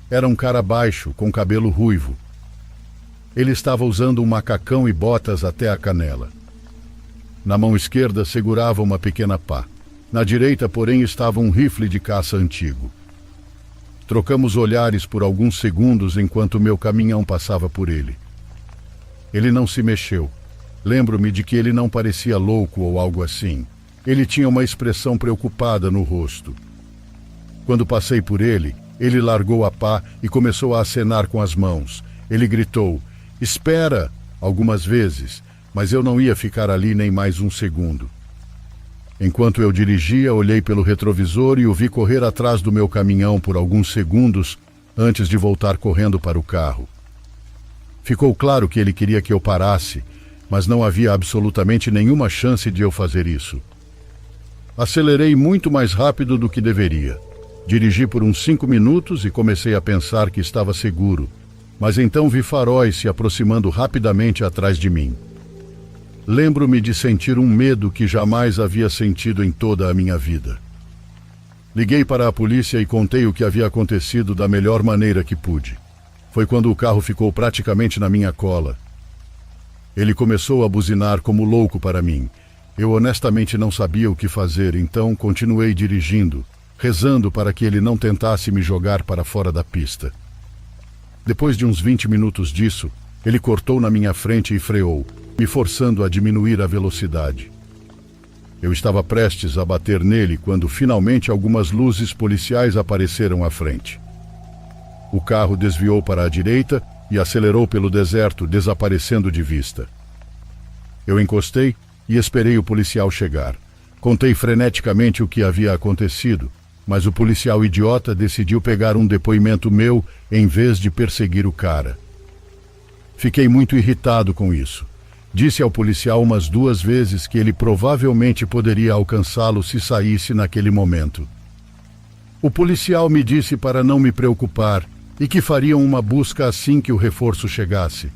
Era um cara baixo, com cabelo ruivo. Ele estava usando um macacão e botas até a canela. Na mão esquerda segurava uma pequena pá. Na direita, porém, estava um rifle de caça antigo. Trocamos olhares por alguns segundos enquanto meu caminhão passava por ele. Ele não se mexeu. Lembro-me de que ele não parecia louco ou algo assim. Ele tinha uma expressão preocupada no rosto. Quando passei por ele, ele largou a pá e começou a acenar com as mãos. Ele gritou "Espera!" algumas vezes, mas eu não ia ficar ali nem mais um segundo. Enquanto eu dirigia, olhei pelo retrovisor e o vi correr atrás do meu caminhão por alguns segundos antes de voltar correndo para o carro. Ficou claro que ele queria que eu parasse, mas não havia absolutamente nenhuma chance de eu fazer isso. Acelerei muito mais rápido do que deveria. Dirigi por uns 5 minutos e comecei a pensar que estava seguro, mas então vi faróis se aproximando rapidamente atrás de mim. Lembro-me de sentir um medo que jamais havia sentido em toda a minha vida. Liguei para a polícia e contei o que havia acontecido da melhor maneira que pude. Foi quando o carro ficou praticamente na minha cola. Ele começou a buzinar como louco para mim. Eu honestamente não sabia o que fazer, então continuei dirigindo, rezando para que ele não tentasse me jogar para fora da pista. Depois de uns 20 minutos disso, ele cortou na minha frente e freou, me forçando a diminuir a velocidade. Eu estava prestes a bater nele quando finalmente algumas luzes policiais apareceram à frente. O carro desviou para a direita e acelerou pelo deserto, desaparecendo de vista. Eu encostei e esperei o policial chegar. Contei freneticamente o que havia acontecido, mas o policial idiota decidiu pegar um depoimento meu em vez de perseguir o cara. Fiquei muito irritado com isso. Disse ao policial umas 2 vezes que ele provavelmente poderia alcançá-lo se saísse naquele momento. O policial me disse para não me preocupar e que fariam uma busca assim que o reforço chegasse.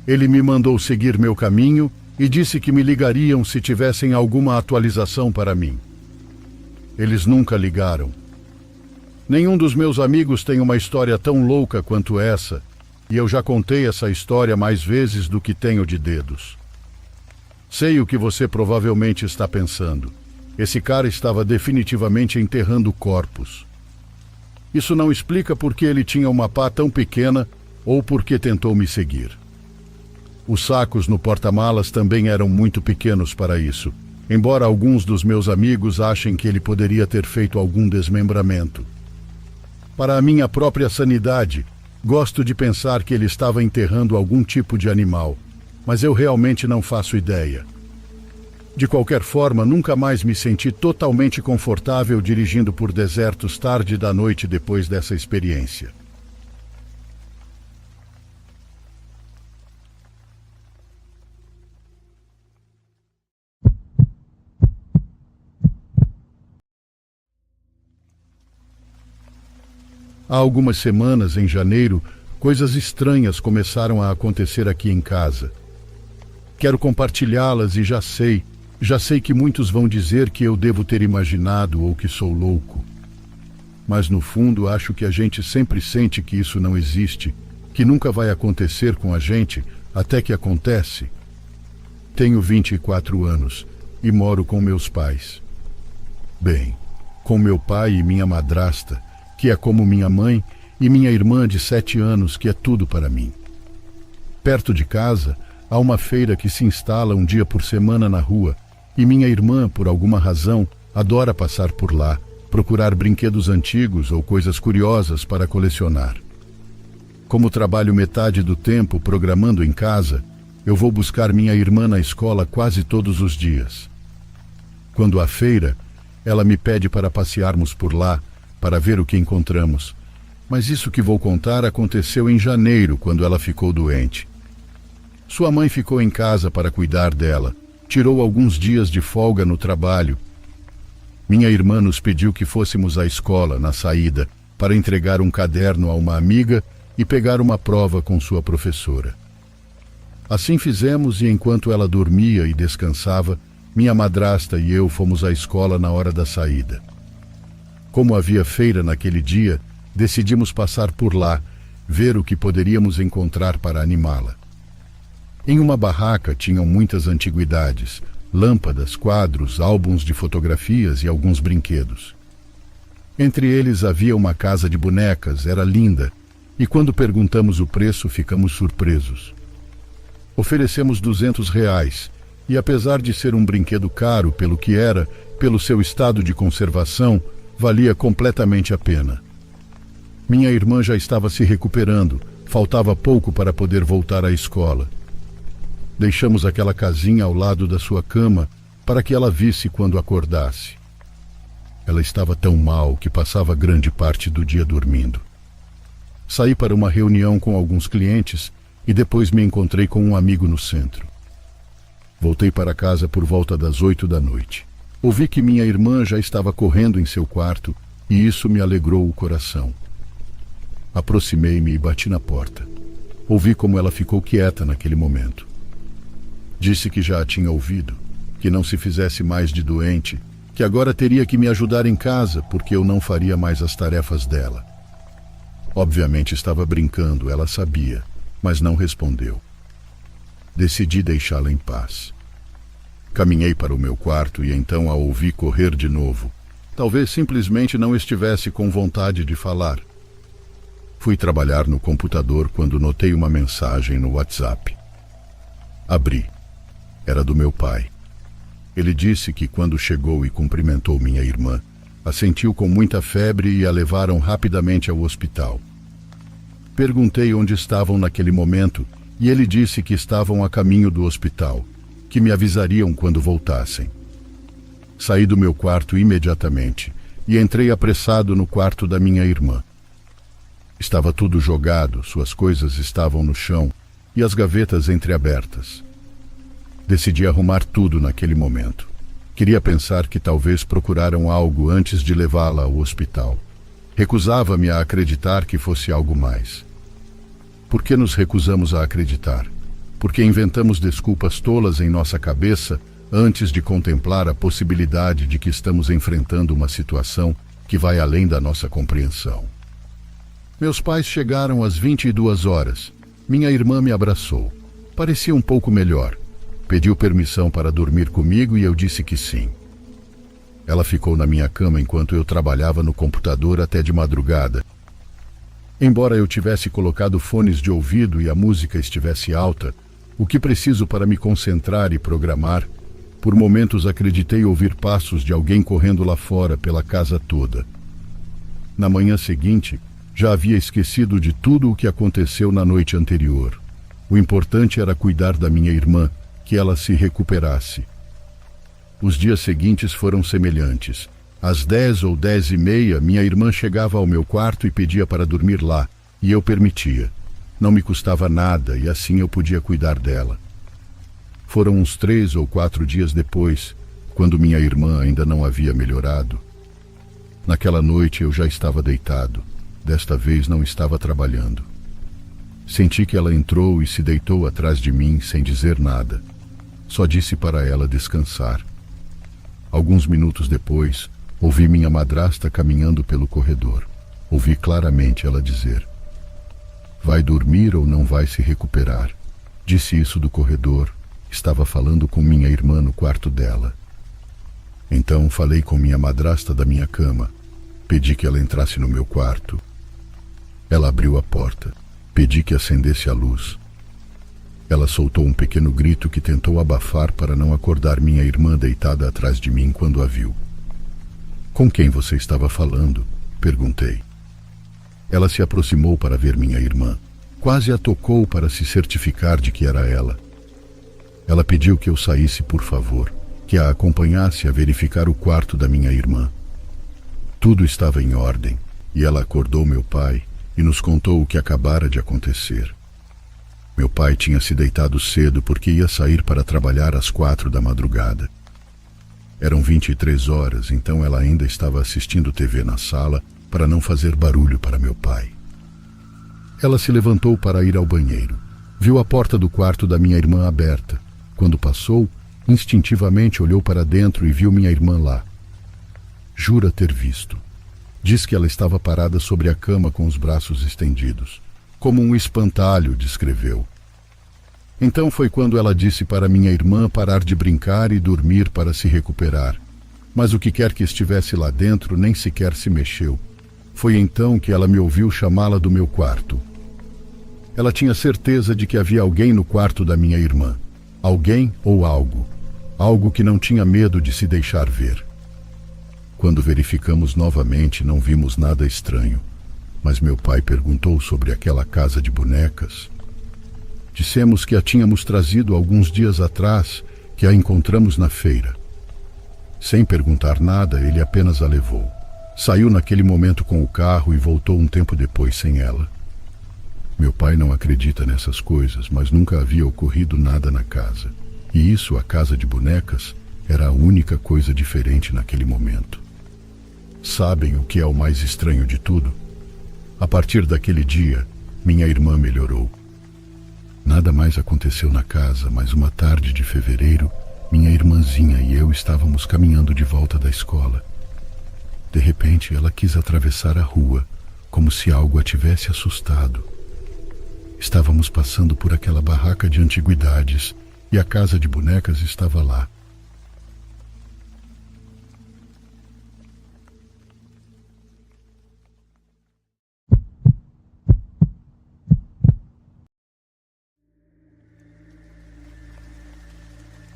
Ele me mandou seguir meu caminho e disse que me ligariam se tivessem alguma atualização para mim. Eles nunca ligaram. Nenhum dos meus amigos tem uma história tão louca quanto essa, e eu já contei essa história mais vezes do que tenho de dedos. Sei o que você provavelmente está pensando. Esse cara estava definitivamente enterrando corpos. Isso não explica por que ele tinha uma pá tão pequena ou por que tentou me seguir. Os sacos no porta-malas também eram muito pequenos para isso, embora alguns dos meus amigos achem que ele poderia ter feito algum desmembramento. Para a minha própria sanidade, gosto de pensar que ele estava enterrando algum tipo de animal, mas eu realmente não faço ideia. De qualquer forma, nunca mais me senti totalmente confortável dirigindo por desertos tarde da noite depois dessa experiência. Há algumas semanas, em janeiro, coisas estranhas começaram a acontecer aqui em casa. Quero compartilhá-las e já sei que muitos vão dizer que eu devo ter imaginado ou que sou louco. Mas no fundo acho que a gente sempre sente que isso não existe, que nunca vai acontecer com a gente até que acontece. Tenho 24 anos e moro com meus pais. Bem, com meu pai e minha madrasta, que é como minha mãe, e minha irmã de 7 anos, que é tudo para mim. Perto de casa, há uma feira que se instala um dia por semana na rua, e minha irmã, por alguma razão, adora passar por lá, procurar brinquedos antigos ou coisas curiosas para colecionar. Como trabalho metade do tempo programando em casa, eu vou buscar minha irmã na escola quase todos os dias. Quando há feira, ela me pede para passearmos por lá, para ver o que encontramos. Mas isso que vou contar aconteceu em janeiro, quando ela ficou doente. Sua mãe ficou em casa para cuidar dela, tirou alguns dias de folga no trabalho. Minha irmã nos pediu que fôssemos à escola, na saída, para entregar um caderno a uma amiga e pegar uma prova com sua professora. Assim fizemos e enquanto ela dormia e descansava, minha madrasta e eu fomos à escola na hora da saída. Como havia feira naquele dia, decidimos passar por lá, ver o que poderíamos encontrar para animá-la. Em uma barraca tinham muitas antiguidades, lâmpadas, quadros, álbuns de fotografias e alguns brinquedos. Entre eles havia uma casa de bonecas, era linda, e quando perguntamos o preço ficamos surpresos. Oferecemos R$ 200, e apesar de ser um brinquedo caro pelo que era, pelo seu estado de conservação, valia completamente a pena. Minha irmã já estava se recuperando, faltava pouco para poder voltar à escola. Deixamos aquela casinha ao lado da sua cama para que ela visse quando acordasse. Ela estava tão mal que passava grande parte do dia dormindo. Saí para uma reunião com alguns clientes e depois me encontrei com um amigo no centro. Voltei para casa por volta das 8 da noite. Ouvi que minha irmã já estava correndo em seu quarto e isso me alegrou o coração. Aproximei-me e bati na porta. Ouvi como ela ficou quieta naquele momento. Disse que já a tinha ouvido, que não se fizesse mais de doente, que agora teria que me ajudar em casa porque eu não faria mais as tarefas dela. Obviamente estava brincando, ela sabia, mas não respondeu. Decidi deixá-la em paz. Caminhei para o meu quarto e então a ouvi correr de novo. Talvez simplesmente não estivesse com vontade de falar. Fui trabalhar no computador quando notei uma mensagem no WhatsApp. Abri. Era do meu pai. Ele disse que quando chegou e cumprimentou minha irmã, a sentiu com muita febre e a levaram rapidamente ao hospital. Perguntei onde estavam naquele momento e ele disse que estavam a caminho do hospital, que me avisariam quando voltassem. Saí do meu quarto imediatamente e entrei apressado no quarto da minha irmã. Estava tudo jogado, suas coisas estavam no chão e as gavetas entreabertas. Decidi arrumar tudo naquele momento. Queria pensar que talvez procuraram algo antes de levá-la ao hospital. Recusava-me a acreditar que fosse algo mais. Por que nos recusamos a acreditar? Porque inventamos desculpas tolas em nossa cabeça antes de contemplar a possibilidade de que estamos enfrentando uma situação que vai além da nossa compreensão. Meus pais chegaram às 22 horas. Minha irmã me abraçou. Parecia um pouco melhor. Pediu permissão para dormir comigo e eu disse que sim. Ela ficou na minha cama enquanto eu trabalhava no computador até de madrugada. Embora eu tivesse colocado fones de ouvido e a música estivesse alta, o que preciso para me concentrar e programar, por momentos acreditei ouvir passos de alguém correndo lá fora pela casa toda. Na manhã seguinte, já havia esquecido de tudo o que aconteceu na noite anterior. O importante era cuidar da minha irmã, que ela se recuperasse. Os dias seguintes foram semelhantes. Às 10 ou 10:30, minha irmã chegava ao meu quarto e pedia para dormir lá, e eu permitia. Não me custava nada e assim eu podia cuidar dela. Foram uns 3 ou 4 dias depois, quando minha irmã ainda não havia melhorado. Naquela noite eu já estava deitado. Desta vez não estava trabalhando. Senti que ela entrou e se deitou atrás de mim sem dizer nada. Só disse para ela descansar. Alguns minutos depois, ouvi minha madrasta caminhando pelo corredor. Ouvi claramente ela dizer: "Vai dormir ou não vai se recuperar?" Disse isso do corredor. Estava falando com minha irmã no quarto dela. Então falei com minha madrasta da minha cama. Pedi que ela entrasse no meu quarto. Ela abriu a porta. Pedi que acendesse a luz. Ela soltou um pequeno grito que tentou abafar para não acordar minha irmã deitada atrás de mim quando a viu. "Com quem você estava falando?" perguntei. Ela se aproximou para ver minha irmã. Quase a tocou para se certificar de que era ela. Ela pediu que eu saísse, por favor, que a acompanhasse a verificar o quarto da minha irmã. Tudo estava em ordem, e ela acordou meu pai e nos contou o que acabara de acontecer. Meu pai tinha se deitado cedo porque ia sair para trabalhar às 4 da madrugada. Eram 23 horas, então ela ainda estava assistindo TV na sala para não fazer barulho para meu pai. Ela se levantou para ir ao banheiro. Viu a porta do quarto da minha irmã aberta. Quando passou, instintivamente olhou para dentro e viu minha irmã lá. Jura ter visto. Diz que ela estava parada sobre a cama com os braços estendidos. Como um espantalho, descreveu. Então foi quando ela disse para minha irmã parar de brincar e dormir para se recuperar. Mas o que quer que estivesse lá dentro nem sequer se mexeu. Foi então que ela me ouviu chamá-la do meu quarto. Ela tinha certeza de que havia alguém no quarto da minha irmã. Alguém ou algo. Algo que não tinha medo de se deixar ver. Quando verificamos novamente, não vimos nada estranho. Mas meu pai perguntou sobre aquela casa de bonecas. Dissemos que a tínhamos trazido alguns dias atrás, que a encontramos na feira. Sem perguntar nada, ele apenas a levou. Saiu naquele momento com o carro e voltou um tempo depois sem ela. Meu pai não acredita nessas coisas, mas nunca havia ocorrido nada na casa. E isso, a casa de bonecas, era a única coisa diferente naquele momento. Sabem o que é o mais estranho de tudo? A partir daquele dia, minha irmã melhorou. Nada mais aconteceu na casa, mas uma tarde de fevereiro, minha irmãzinha e eu estávamos caminhando de volta da escola. De repente, ela quis atravessar a rua, como se algo a tivesse assustado. Estávamos passando por aquela barraca de antiguidades e a casa de bonecas estava lá.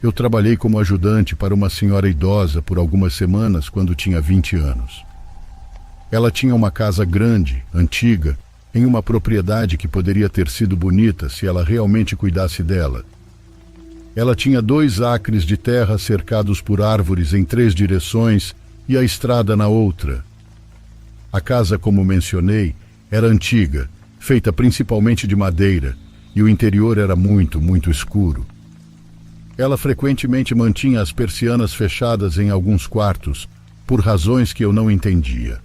Eu trabalhei como ajudante para uma senhora idosa por algumas semanas quando tinha 20 anos. Ela tinha uma casa grande, antiga, em uma propriedade que poderia ter sido bonita se ela realmente cuidasse dela. Ela tinha 2 acres de terra cercados por árvores em 3 direções e a estrada na outra. A casa, como mencionei, era antiga, feita principalmente de madeira, e o interior era muito, muito escuro. Ela frequentemente mantinha as persianas fechadas em alguns quartos, por razões que eu não entendia.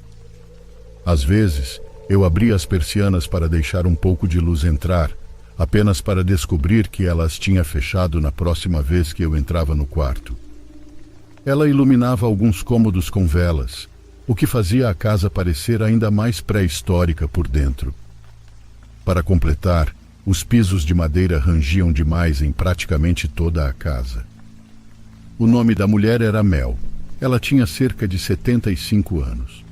Às vezes, eu abria as persianas para deixar um pouco de luz entrar, apenas para descobrir que ela as tinha fechado na próxima vez que eu entrava no quarto. Ela iluminava alguns cômodos com velas, o que fazia a casa parecer ainda mais pré-histórica por dentro. Para completar, os pisos de madeira rangiam demais em praticamente toda a casa. O nome da mulher era Mel. Ela tinha cerca de 75 anos.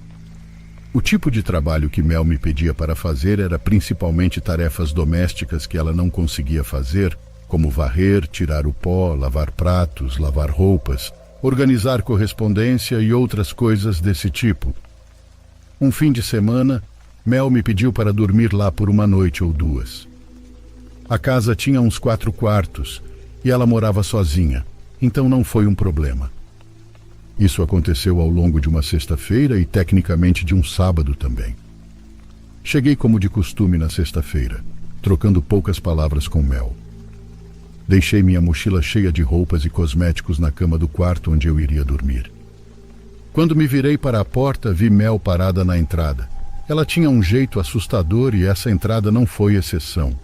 O tipo de trabalho que Mel me pedia para fazer era principalmente tarefas domésticas que ela não conseguia fazer, como varrer, tirar o pó, lavar pratos, lavar roupas, organizar correspondência e outras coisas desse tipo. Um fim de semana, Mel me pediu para dormir lá por uma noite ou duas. A casa tinha uns 4 quartos e ela morava sozinha, então não foi um problema. Isso aconteceu ao longo de uma sexta-feira e tecnicamente de um sábado também. Cheguei como de costume na sexta-feira, trocando poucas palavras com Mel. Deixei minha mochila cheia de roupas e cosméticos na cama do quarto onde eu iria dormir. Quando me virei para a porta, vi Mel parada na entrada. Ela tinha um jeito assustador e essa entrada não foi exceção.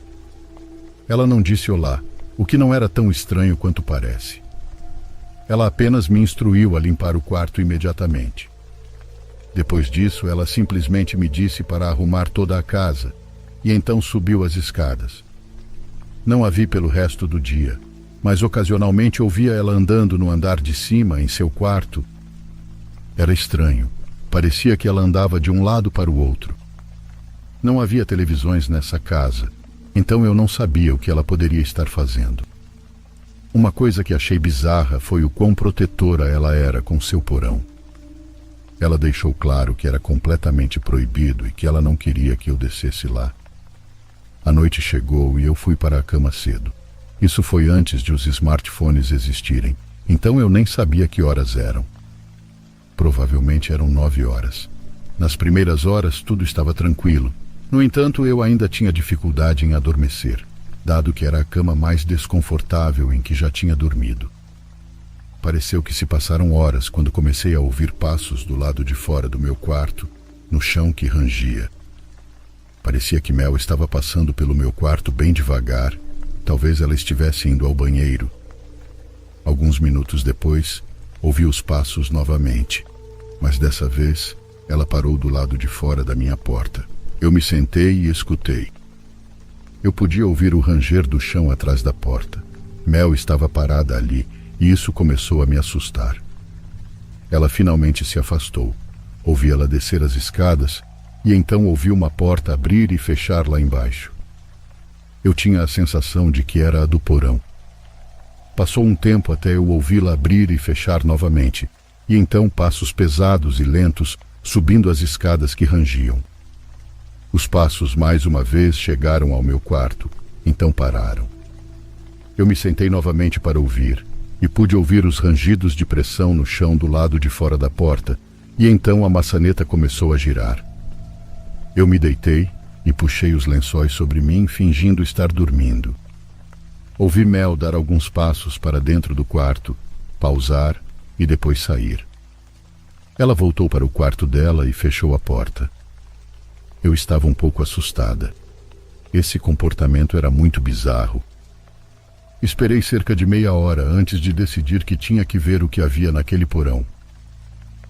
Ela não disse olá, o que não era tão estranho quanto parece. Ela apenas me instruiu a limpar o quarto imediatamente. Depois disso, ela simplesmente me disse para arrumar toda a casa, e então subiu as escadas. Não a vi pelo resto do dia, mas ocasionalmente ouvia ela andando no andar de cima, em seu quarto. Era estranho. Parecia que ela andava de um lado para o outro. Não havia televisões nessa casa, então eu não sabia o que ela poderia estar fazendo. Uma coisa que achei bizarra foi o quão protetora ela era com seu porão. Ela deixou claro que era completamente proibido e que ela não queria que eu descesse lá. A noite chegou e eu fui para a cama cedo. Isso foi antes de os smartphones existirem, então eu nem sabia que horas eram. Provavelmente eram 9 horas. Nas primeiras horas tudo estava tranquilo. No entanto, eu ainda tinha dificuldade em adormecer, dado que era a cama mais desconfortável em que já tinha dormido. Pareceu que se passaram horas quando comecei a ouvir passos do lado de fora do meu quarto, no chão que rangia. Parecia que Mel estava passando pelo meu quarto bem devagar. Talvez ela estivesse indo ao banheiro. Alguns minutos depois, ouvi os passos novamente, mas dessa vez ela parou do lado de fora da minha porta. Eu me sentei e escutei. Eu podia ouvir o ranger do chão atrás da porta. Mel estava parada ali e isso começou a me assustar. Ela finalmente se afastou. Ouvi ela descer as escadas e então ouvi uma porta abrir e fechar lá embaixo. Eu tinha a sensação de que era a do porão. Passou um tempo até eu ouvi-la abrir e fechar novamente, e então passos pesados e lentos subindo as escadas que rangiam. Os passos mais uma vez chegaram ao meu quarto, então pararam. Eu me sentei novamente para ouvir, e pude ouvir os rangidos de pressão no chão do lado de fora da porta, e então a maçaneta começou a girar. Eu me deitei e puxei os lençóis sobre mim, fingindo estar dormindo. Ouvi Mel dar alguns passos para dentro do quarto, pausar e depois sair. Ela voltou para o quarto dela e fechou a porta. Eu estava um pouco assustada. Esse comportamento era muito bizarro. Esperei cerca de meia hora antes de decidir que tinha que ver o que havia naquele porão.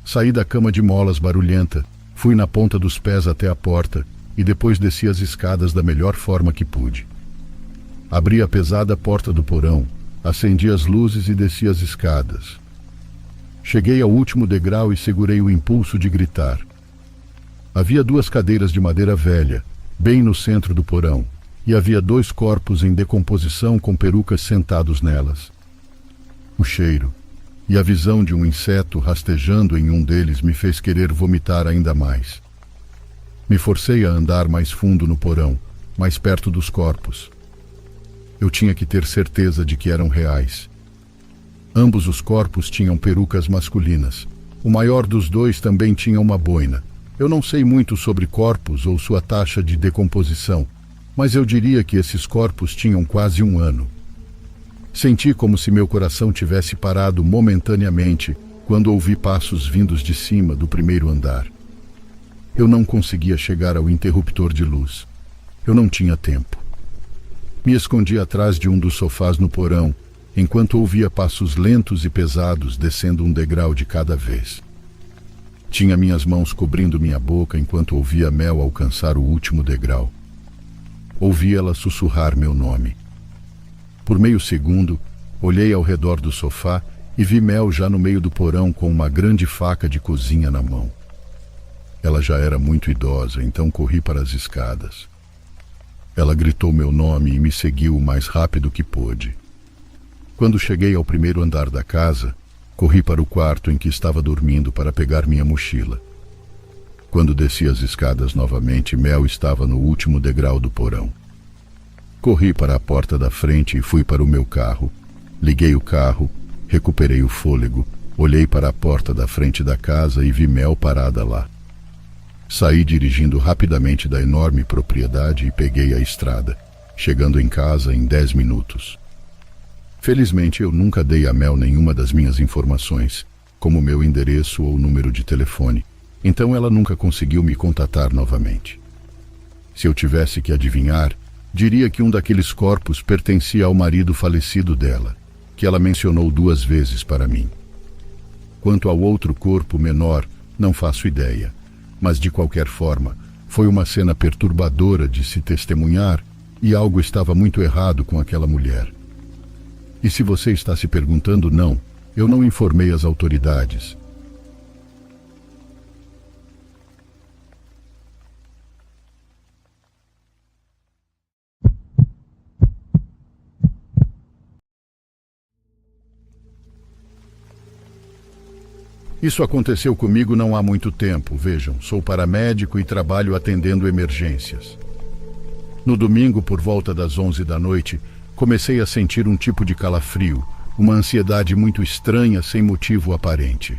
Saí da cama de molas barulhenta, fui na ponta dos pés até a porta e depois desci as escadas da melhor forma que pude. Abri a pesada porta do porão, acendi as luzes e desci as escadas. Cheguei ao último degrau e segurei o impulso de gritar. Havia 2 cadeiras de madeira velha, bem no centro do porão, e havia 2 corpos em decomposição com perucas sentados nelas. O cheiro e a visão de um inseto rastejando em um deles me fez querer vomitar ainda mais. Me forcei a andar mais fundo no porão, mais perto dos corpos. Eu tinha que ter certeza de que eram reais. Ambos os corpos tinham perucas masculinas. O maior dos 2 também tinha uma boina. Eu não sei muito sobre corpos ou sua taxa de decomposição, mas eu diria que esses corpos tinham quase 1 ano. Senti como se meu coração tivesse parado momentaneamente quando ouvi passos vindos de cima do primeiro andar. Eu não conseguia chegar ao interruptor de luz. Eu não tinha tempo. Me escondi atrás de um dos sofás no porão enquanto ouvia passos lentos e pesados descendo um degrau de cada vez. Tinha minhas mãos cobrindo minha boca enquanto ouvia Mel alcançar o último degrau. Ouvi ela sussurrar meu nome. Por meio segundo, olhei ao redor do sofá e vi Mel já no meio do porão com uma grande faca de cozinha na mão. Ela já era muito idosa, então corri para as escadas. Ela gritou meu nome e me seguiu o mais rápido que pôde. Quando cheguei ao primeiro andar da casa, corri para o quarto em que estava dormindo para pegar minha mochila. Quando desci as escadas novamente, Mel estava no último degrau do porão. Corri para a porta da frente e fui para o meu carro. Liguei o carro, recuperei o fôlego, olhei para a porta da frente da casa e vi Mel parada lá. Saí dirigindo rapidamente da enorme propriedade e peguei a estrada, chegando em casa em 10 minutos. Felizmente eu nunca dei a Mel nenhuma das minhas informações, como meu endereço ou número de telefone, então ela nunca conseguiu me contatar novamente. Se eu tivesse que adivinhar, diria que um daqueles corpos pertencia ao marido falecido dela, que ela mencionou 2 vezes para mim. Quanto ao outro corpo menor, não faço ideia, mas de qualquer forma, foi uma cena perturbadora de se testemunhar e algo estava muito errado com aquela mulher. E se você está se perguntando, não, eu não informei as autoridades. Isso aconteceu comigo não há muito tempo, vejam, sou paramédico e trabalho atendendo emergências. No domingo, por volta das 11 da noite, comecei a sentir um tipo de calafrio, uma ansiedade muito estranha sem motivo aparente.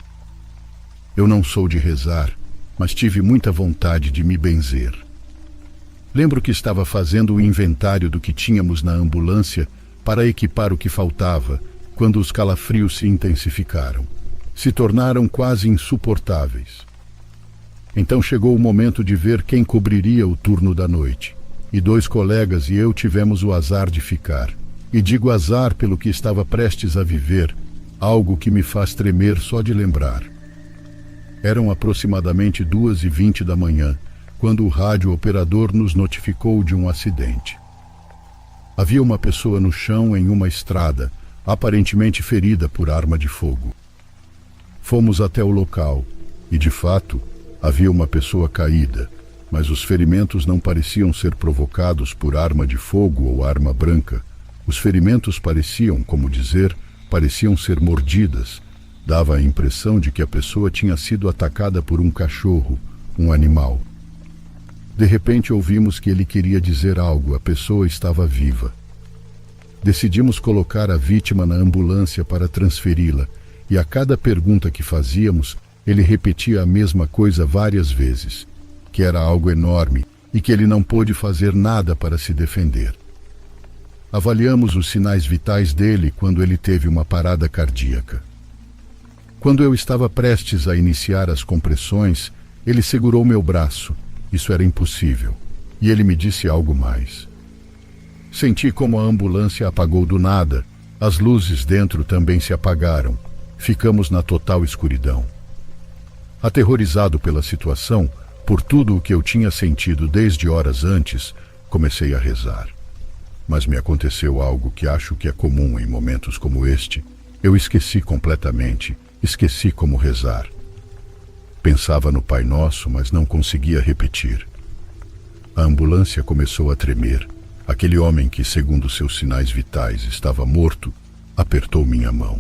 Eu não sou de rezar, mas tive muita vontade de me benzer. Lembro que estava fazendo o inventário do que tínhamos na ambulância para equipar o que faltava, quando os calafrios se intensificaram. Se tornaram quase insuportáveis. Então chegou o momento de ver quem cobriria o turno da noite. E 2 colegas e eu tivemos o azar de ficar. E digo azar pelo que estava prestes a viver, algo que me faz tremer só de lembrar. Eram aproximadamente 2h20 da manhã, quando o rádio operador nos notificou de um acidente. Havia uma pessoa no chão em uma estrada, aparentemente ferida por arma de fogo. Fomos até o local e, de fato, havia uma pessoa caída, mas os ferimentos não pareciam ser provocados por arma de fogo ou arma branca. Os ferimentos pareciam ser mordidas. Dava a impressão de que a pessoa tinha sido atacada por um cachorro, um animal. De repente ouvimos que ele queria dizer algo, a pessoa estava viva. Decidimos colocar a vítima na ambulância para transferi-la, e a cada pergunta que fazíamos, ele repetia a mesma coisa várias vezes, que era algo enorme e que ele não pôde fazer nada para se defender. Avaliamos os sinais vitais dele quando ele teve uma parada cardíaca. Quando eu estava prestes a iniciar as compressões, ele segurou meu braço. Isso era impossível. E ele me disse algo mais. Senti como a ambulância apagou do nada. As luzes dentro também se apagaram. Ficamos na total escuridão. Aterrorizado pela situação, por tudo o que eu tinha sentido desde horas antes, comecei a rezar. Mas me aconteceu algo que acho que é comum em momentos como este. Eu esqueci completamente, esqueci como rezar. Pensava no Pai Nosso, mas não conseguia repetir. A ambulância começou a tremer. Aquele homem que, segundo seus sinais vitais, estava morto, apertou minha mão.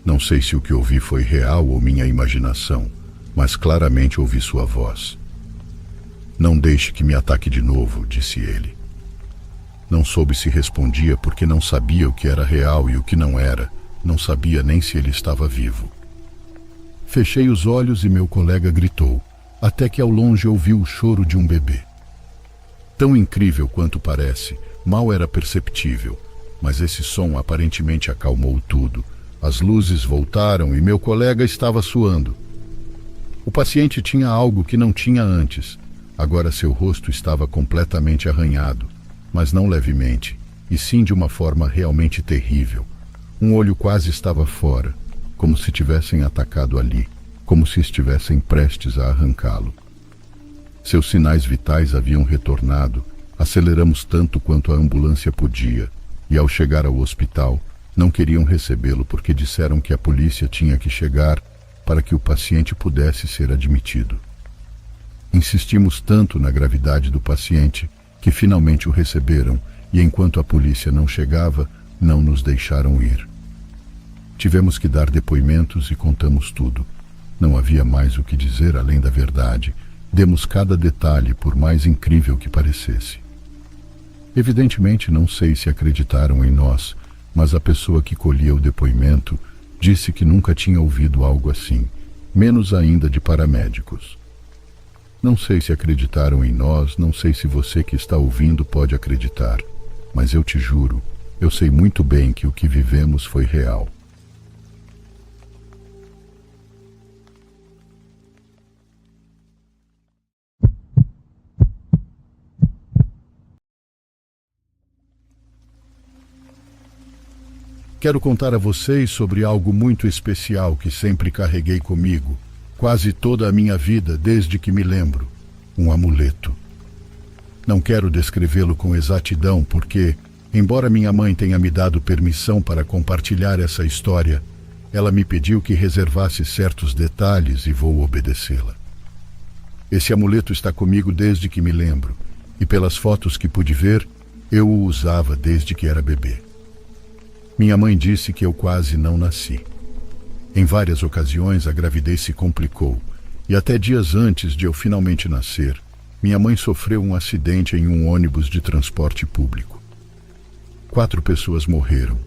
Não sei se o que ouvi foi real ou minha imaginação, mas claramente ouvi sua voz. Não deixe que me ataque de novo, disse ele. Não soube se respondia porque não sabia o que era real e o que não era, não sabia nem se ele estava vivo. Fechei os olhos e meu colega gritou, até que ao longe ouvi o choro de um bebê. Tão incrível quanto parece, mal era perceptível, mas esse som aparentemente acalmou tudo. As luzes voltaram e meu colega estava suando. O paciente tinha algo que não tinha antes. Agora seu rosto estava completamente arranhado, mas não levemente. e sim de uma forma realmente terrível. Um olho quase estava fora, como se tivessem atacado ali, como se estivessem prestes a arrancá-lo. Seus sinais vitais haviam retornado. Aceleramos tanto quanto a ambulância podia, e ao chegar ao hospital, não queriam recebê-lo porque disseram que a polícia tinha que chegar para que o paciente pudesse ser admitido. Insistimos tanto na gravidade do paciente que finalmente o receberam, e enquanto a polícia não chegava, não nos deixaram ir. Tivemos que dar depoimentos e contamos tudo. Não havia mais o que dizer além da verdade. Demos cada detalhe, por mais incrível que parecesse. Evidentemente não sei se acreditaram em nós, mas a pessoa que colhia o depoimento disse que nunca tinha ouvido algo assim, menos ainda de paramédicos. Não sei se acreditaram em nós, não sei se você que está ouvindo pode acreditar, mas eu te juro, eu sei muito bem que o que vivemos foi real. Quero contar a vocês sobre algo muito especial que sempre carreguei comigo, quase toda a minha vida desde que me lembro, um amuleto. Não quero descrevê-lo com exatidão porque, embora minha mãe tenha me dado permissão para compartilhar essa história, ela me pediu que reservasse certos detalhes e vou obedecê-la. Esse amuleto está comigo desde que me lembro, e pelas fotos que pude ver, eu o usava desde que era bebê. Minha mãe disse que eu quase não nasci. Em várias ocasiões a gravidez se complicou, e até dias antes de eu finalmente nascer, minha mãe sofreu um acidente em um ônibus de transporte público. 4 pessoas morreram,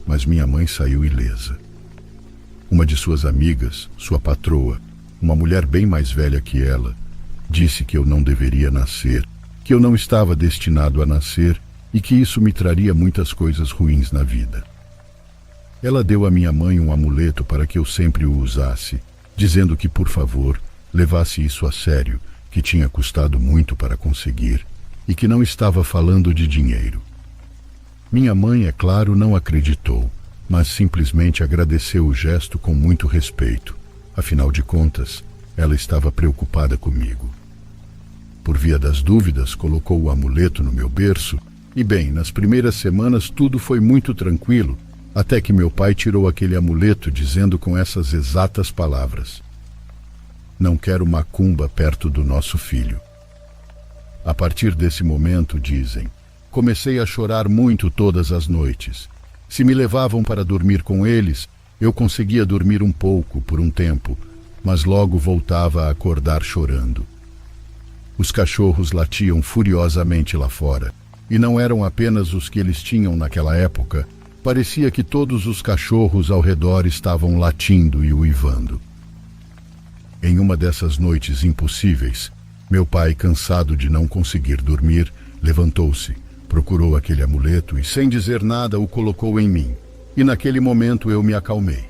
mas minha mãe saiu ilesa. Uma de suas amigas, sua patroa, uma mulher bem mais velha que ela, disse que eu não deveria nascer, que eu não estava destinado a nascer e que isso me traria muitas coisas ruins na vida. Ela deu à minha mãe um amuleto para que eu sempre o usasse, dizendo que, por favor, levasse isso a sério, que tinha custado muito para conseguir e que não estava falando de dinheiro. Minha mãe, é claro, não acreditou, mas simplesmente agradeceu o gesto com muito respeito. Afinal de contas, ela estava preocupada comigo. Por via das dúvidas, colocou o amuleto no meu berço e, bem, nas primeiras semanas tudo foi muito tranquilo, até que meu pai tirou aquele amuleto dizendo com essas exatas palavras: "Não quero macumba perto do nosso filho." A partir desse momento, dizem, comecei a chorar muito todas as noites. Se me levavam para dormir com eles, eu conseguia dormir um pouco por um tempo, mas logo voltava a acordar chorando. Os cachorros latiam furiosamente lá fora, e não eram apenas os que eles tinham naquela época. Parecia que todos os cachorros ao redor estavam latindo e uivando. Em uma dessas noites impossíveis, meu pai, cansado de não conseguir dormir, levantou-se, procurou aquele amuleto e, sem dizer nada, o colocou em mim. E naquele momento eu me acalmei.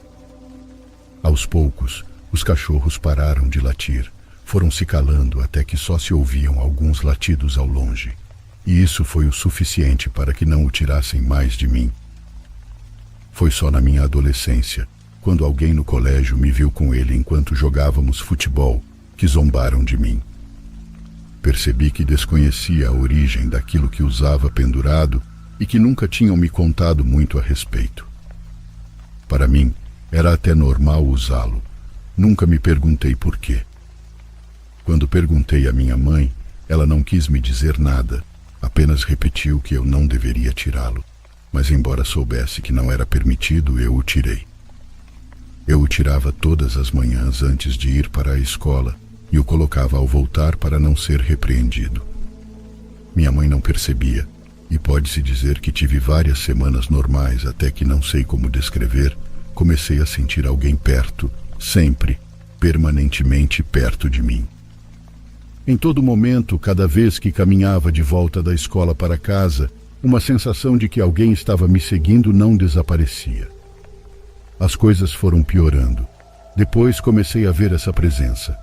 Aos poucos, os cachorros pararam de latir, foram se calando até que só se ouviam alguns latidos ao longe. E isso foi o suficiente para que não o tirassem mais de mim. Foi só na minha adolescência, quando alguém no colégio me viu com ele enquanto jogávamos futebol, que zombaram de mim. Percebi que desconhecia a origem daquilo que usava pendurado e que nunca tinham me contado muito a respeito. Para mim, era até normal usá-lo. Nunca me perguntei por quê. Quando perguntei à minha mãe, ela não quis me dizer nada, apenas repetiu que eu não deveria tirá-lo. Mas embora soubesse que não era permitido, eu o tirei. Eu o tirava todas as manhãs antes de ir para a escola e o colocava ao voltar para não ser repreendido. Minha mãe não percebia, e pode-se dizer que tive várias semanas normais até que, não sei como descrever, comecei a sentir alguém perto, sempre, permanentemente perto de mim. Em todo momento, cada vez que caminhava de volta da escola para casa, uma sensação de que alguém estava me seguindo não desaparecia. As coisas foram piorando. Depois comecei a ver essa presença.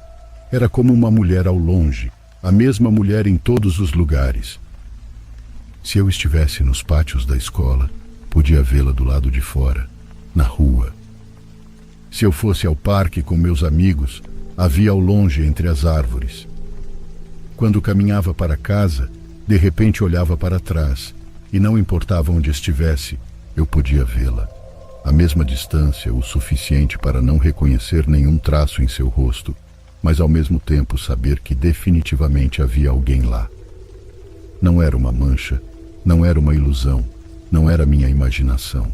Era como uma mulher ao longe, a mesma mulher em todos os lugares. Se eu estivesse nos pátios da escola, podia vê-la do lado de fora, na rua. Se eu fosse ao parque com meus amigos, a via ao longe entre as árvores. Quando caminhava para casa, de repente olhava para trás, e não importava onde estivesse, eu podia vê-la. A mesma distância, o suficiente para não reconhecer nenhum traço em seu rosto, mas ao mesmo tempo saber que definitivamente havia alguém lá. Não era uma mancha, não era uma ilusão, não era minha imaginação.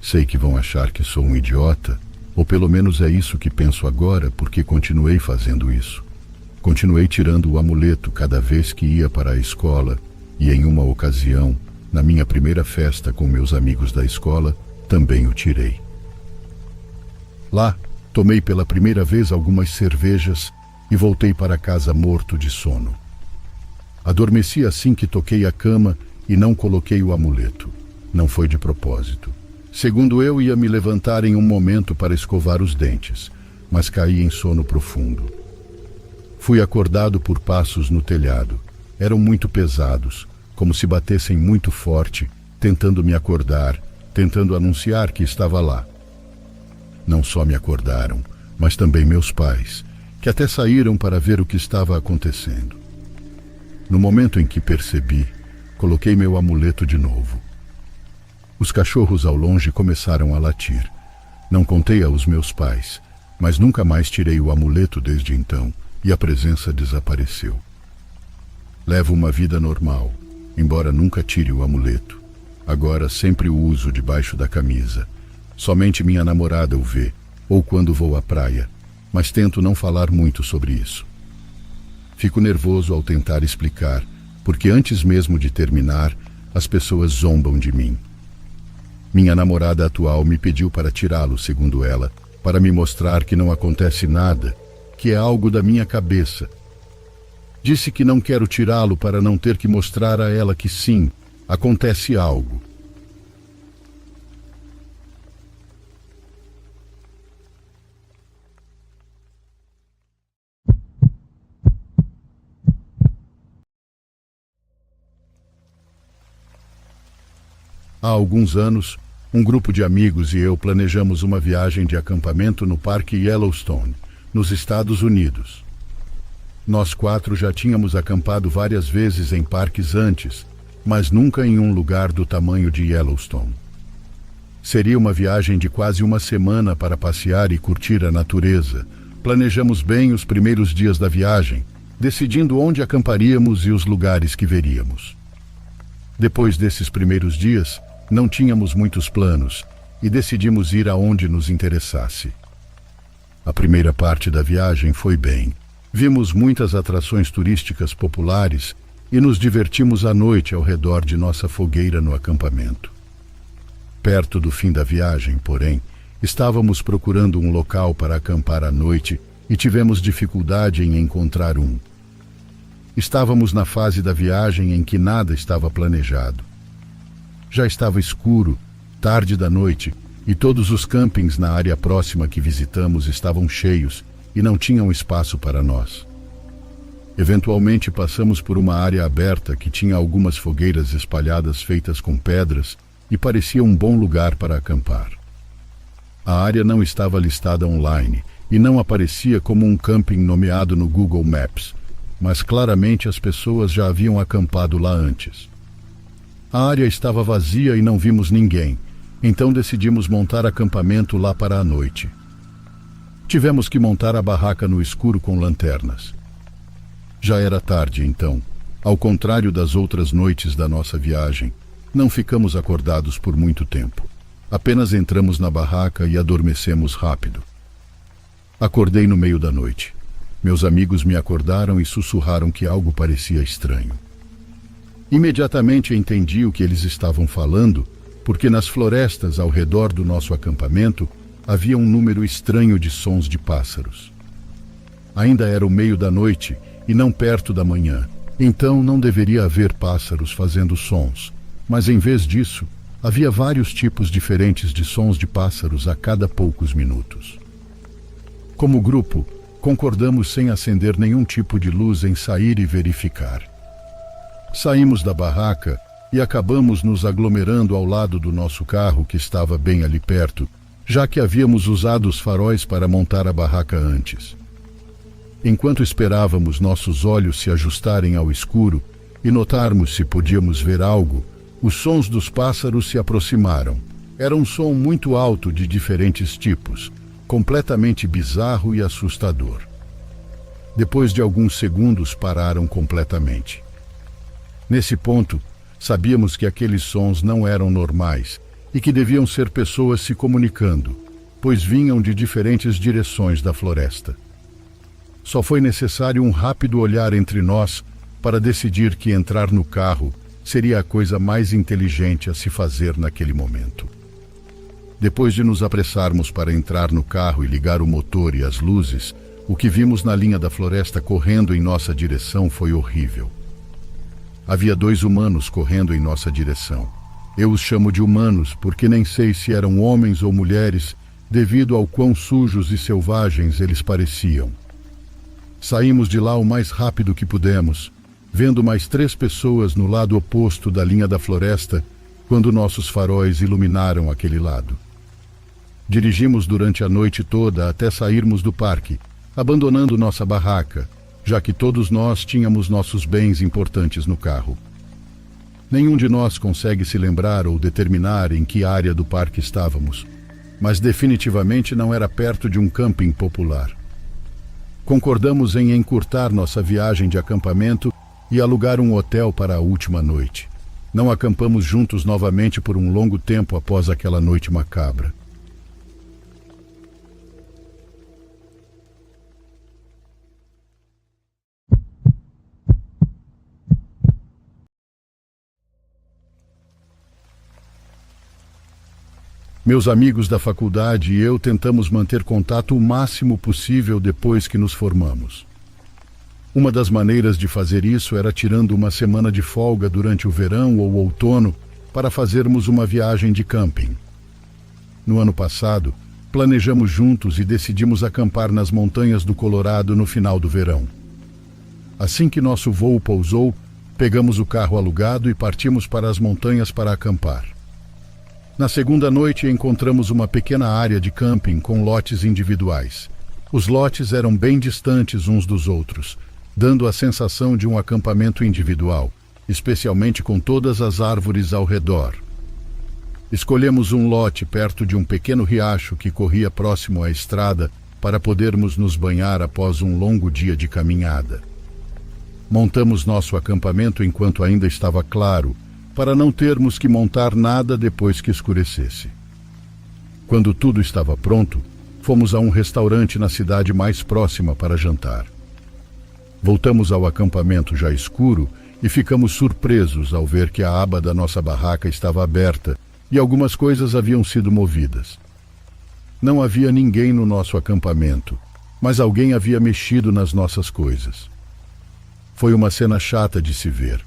Sei que vão achar que sou um idiota, ou pelo menos é isso que penso agora, porque continuei fazendo isso. Continuei tirando o amuleto cada vez que ia para a escola, e em uma ocasião, na minha primeira festa com meus amigos da escola, também o tirei. Lá, tomei pela primeira vez algumas cervejas e voltei para casa morto de sono. Adormeci assim que toquei a cama e não coloquei o amuleto. Não foi de propósito. Segundo eu, ia me levantar em um momento para escovar os dentes, mas caí em sono profundo. Fui acordado por passos no telhado. Eram muito pesados, como se batessem muito forte, tentando me acordar, tentando anunciar que estava lá. Não só me acordaram, mas também meus pais, que até saíram para ver o que estava acontecendo. No momento em que percebi, coloquei meu amuleto de novo. Os cachorros ao longe começaram a latir. Não contei aos meus pais, mas nunca mais tirei o amuleto desde então, e a presença desapareceu. Levo uma vida normal, embora nunca tire o amuleto. Agora sempre o uso debaixo da camisa. Somente minha namorada o vê, ou quando vou à praia, mas tento não falar muito sobre isso. Fico nervoso ao tentar explicar, porque antes mesmo de terminar, as pessoas zombam de mim. Minha namorada atual me pediu para tirá-lo, segundo ela, para me mostrar que não acontece nada, que é algo da minha cabeça. Disse que não quero tirá-lo para não ter que mostrar a ela que sim, acontece algo. Há alguns anos, um grupo de amigos e eu planejamos uma viagem de acampamento no Parque Yellowstone, nos Estados Unidos. Nós 4 já tínhamos acampado várias vezes em parques antes, mas nunca em um lugar do tamanho de Yellowstone. Seria uma viagem de quase uma semana para passear e curtir a natureza. Planejamos bem os primeiros dias da viagem, decidindo onde acamparíamos e os lugares que veríamos. Depois desses primeiros dias, não tínhamos muitos planos e decidimos ir aonde nos interessasse. A primeira parte da viagem foi bem. Vimos muitas atrações turísticas populares e nos divertimos à noite ao redor de nossa fogueira no acampamento. Perto do fim da viagem, porém, estávamos procurando um local para acampar à noite e tivemos dificuldade em encontrar um. Estávamos na fase da viagem em que nada estava planejado. Já estava escuro, tarde da noite, e todos os campings na área próxima que visitamos estavam cheios e não tinham espaço para nós. Eventualmente passamos por uma área aberta que tinha algumas fogueiras espalhadas feitas com pedras e parecia um bom lugar para acampar. A área não estava listada online e não aparecia como um camping nomeado no Google Maps, mas claramente as pessoas já haviam acampado lá antes. A área estava vazia e não vimos ninguém, então decidimos montar acampamento lá para a noite. Tivemos que montar a barraca no escuro com lanternas. Já era tarde então. Ao contrário das outras noites da nossa viagem, não ficamos acordados por muito tempo. Apenas entramos na barraca e adormecemos rápido. Acordei no meio da noite. Meus amigos me acordaram e sussurraram que algo parecia estranho. Imediatamente entendi o que eles estavam falando, porque nas florestas ao redor do nosso acampamento havia um número estranho de sons de pássaros. Ainda era o meio da noite e não perto da manhã, então não deveria haver pássaros fazendo sons, mas em vez disso, havia vários tipos diferentes de sons de pássaros a cada poucos minutos. Como grupo, concordamos sem acender nenhum tipo de luz em sair e verificar. Saímos da barraca e acabamos nos aglomerando ao lado do nosso carro, que estava bem ali perto, já que havíamos usado os faróis para montar a barraca antes. Enquanto esperávamos nossos olhos se ajustarem ao escuro e notarmos se podíamos ver algo, os sons dos pássaros se aproximaram. Era um som muito alto de diferentes tipos, completamente bizarro e assustador. Depois de alguns segundos, pararam completamente. Nesse ponto, sabíamos que aqueles sons não eram normais e que deviam ser pessoas se comunicando, pois vinham de diferentes direções da floresta. Só foi necessário um rápido olhar entre nós para decidir que entrar no carro seria a coisa mais inteligente a se fazer naquele momento. Depois de nos apressarmos para entrar no carro e ligar o motor e as luzes, o que vimos na linha da floresta correndo em nossa direção foi horrível. Havia 2 humanos correndo em nossa direção. Eu os chamo de humanos porque nem sei se eram homens ou mulheres, devido ao quão sujos e selvagens eles pareciam. Saímos de lá o mais rápido que pudemos, vendo mais 3 pessoas no lado oposto da linha da floresta, quando nossos faróis iluminaram aquele lado. Dirigimos durante a noite toda até sairmos do parque, abandonando nossa barraca, já que todos nós tínhamos nossos bens importantes no carro. Nenhum de nós consegue se lembrar ou determinar em que área do parque estávamos, mas definitivamente não era perto de um camping popular. Concordamos em encurtar nossa viagem de acampamento e alugar um hotel para a última noite. Não acampamos juntos novamente por um longo tempo após aquela noite macabra. Meus amigos da faculdade e eu tentamos manter contato o máximo possível depois que nos formamos. Uma das maneiras de fazer isso era tirando uma semana de folga durante o verão ou outono para fazermos uma viagem de camping. No ano passado, planejamos juntos e decidimos acampar nas montanhas do Colorado no final do verão. Assim que nosso voo pousou, pegamos o carro alugado e partimos para as montanhas para acampar. Na segunda noite, encontramos uma pequena área de camping com lotes individuais. Os lotes eram bem distantes uns dos outros, dando a sensação de um acampamento individual, especialmente com todas as árvores ao redor. Escolhemos um lote perto de um pequeno riacho que corria próximo à estrada para podermos nos banhar após um longo dia de caminhada. Montamos nosso acampamento enquanto ainda estava claro, para não termos que montar nada depois que escurecesse. Quando tudo estava pronto, fomos a um restaurante na cidade mais próxima para jantar. Voltamos ao acampamento já escuro e ficamos surpresos ao ver que a aba da nossa barraca estava aberta e algumas coisas haviam sido movidas. Não havia ninguém no nosso acampamento, mas alguém havia mexido nas nossas coisas. Foi uma cena chata de se ver,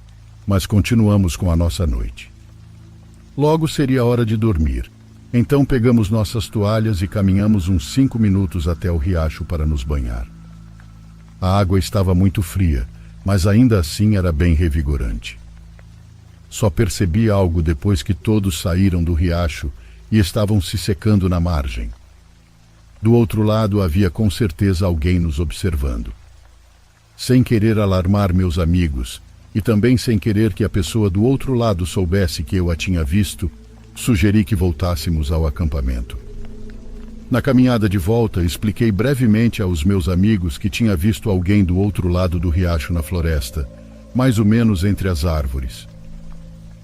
mas continuamos com a nossa noite. Logo seria hora de dormir, então pegamos nossas toalhas e caminhamos uns 5 minutos até o riacho para nos banhar. A água estava muito fria, mas ainda assim era bem revigorante. Só percebi algo depois que todos saíram do riacho e estavam se secando na margem. Do outro lado havia com certeza alguém nos observando. Sem querer alarmar meus amigos, e também sem querer que a pessoa do outro lado soubesse que eu a tinha visto, sugeri que voltássemos ao acampamento. Na caminhada de volta, expliquei brevemente aos meus amigos que tinha visto alguém do outro lado do riacho na floresta, mais ou menos entre as árvores.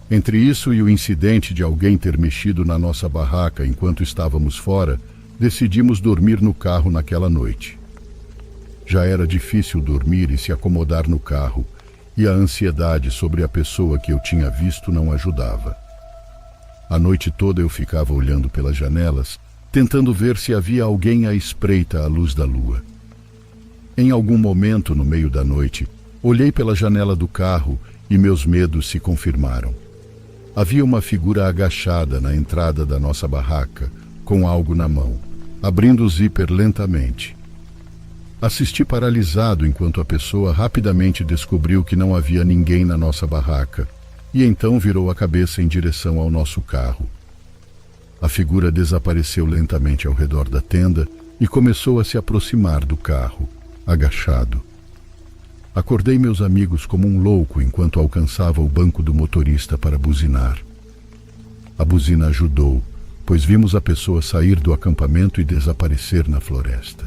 Entre isso e o incidente de alguém ter mexido na nossa barraca enquanto estávamos fora, decidimos dormir no carro naquela noite. Já era difícil dormir e se acomodar no carro, e a ansiedade sobre a pessoa que eu tinha visto não ajudava. A noite toda eu ficava olhando pelas janelas, tentando ver se havia alguém à espreita à luz da lua. Em algum momento, no meio da noite, olhei pela janela do carro e meus medos se confirmaram. Havia uma figura agachada na entrada da nossa barraca, com algo na mão, abrindo o zíper lentamente. Assisti paralisado enquanto a pessoa rapidamente descobriu que não havia ninguém na nossa barraca e então virou a cabeça em direção ao nosso carro. A figura desapareceu lentamente ao redor da tenda e começou a se aproximar do carro, agachado. Acordei meus amigos como um louco enquanto alcançava o banco do motorista para buzinar. A buzina ajudou, pois vimos a pessoa sair do acampamento e desaparecer na floresta.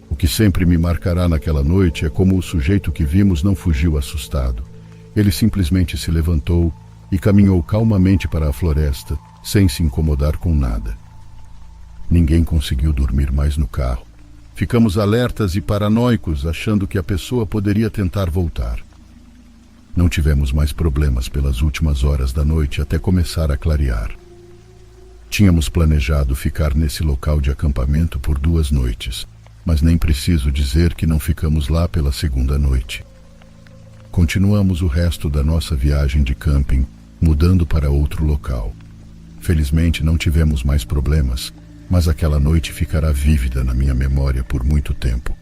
O que sempre me marcará naquela noite é como o sujeito que vimos não fugiu assustado. Ele simplesmente se levantou e caminhou calmamente para a floresta, sem se incomodar com nada. Ninguém conseguiu dormir mais no carro. Ficamos alertas e paranoicos, achando que a pessoa poderia tentar voltar. Não tivemos mais problemas pelas últimas horas da noite até começar a clarear. Tínhamos planejado ficar nesse local de acampamento por 2 noites, mas nem preciso dizer que não ficamos lá pela 2ª noite. Continuamos o resto da nossa viagem de camping, mudando para outro local. Felizmente não tivemos mais problemas, mas aquela noite ficará vívida na minha memória por muito tempo.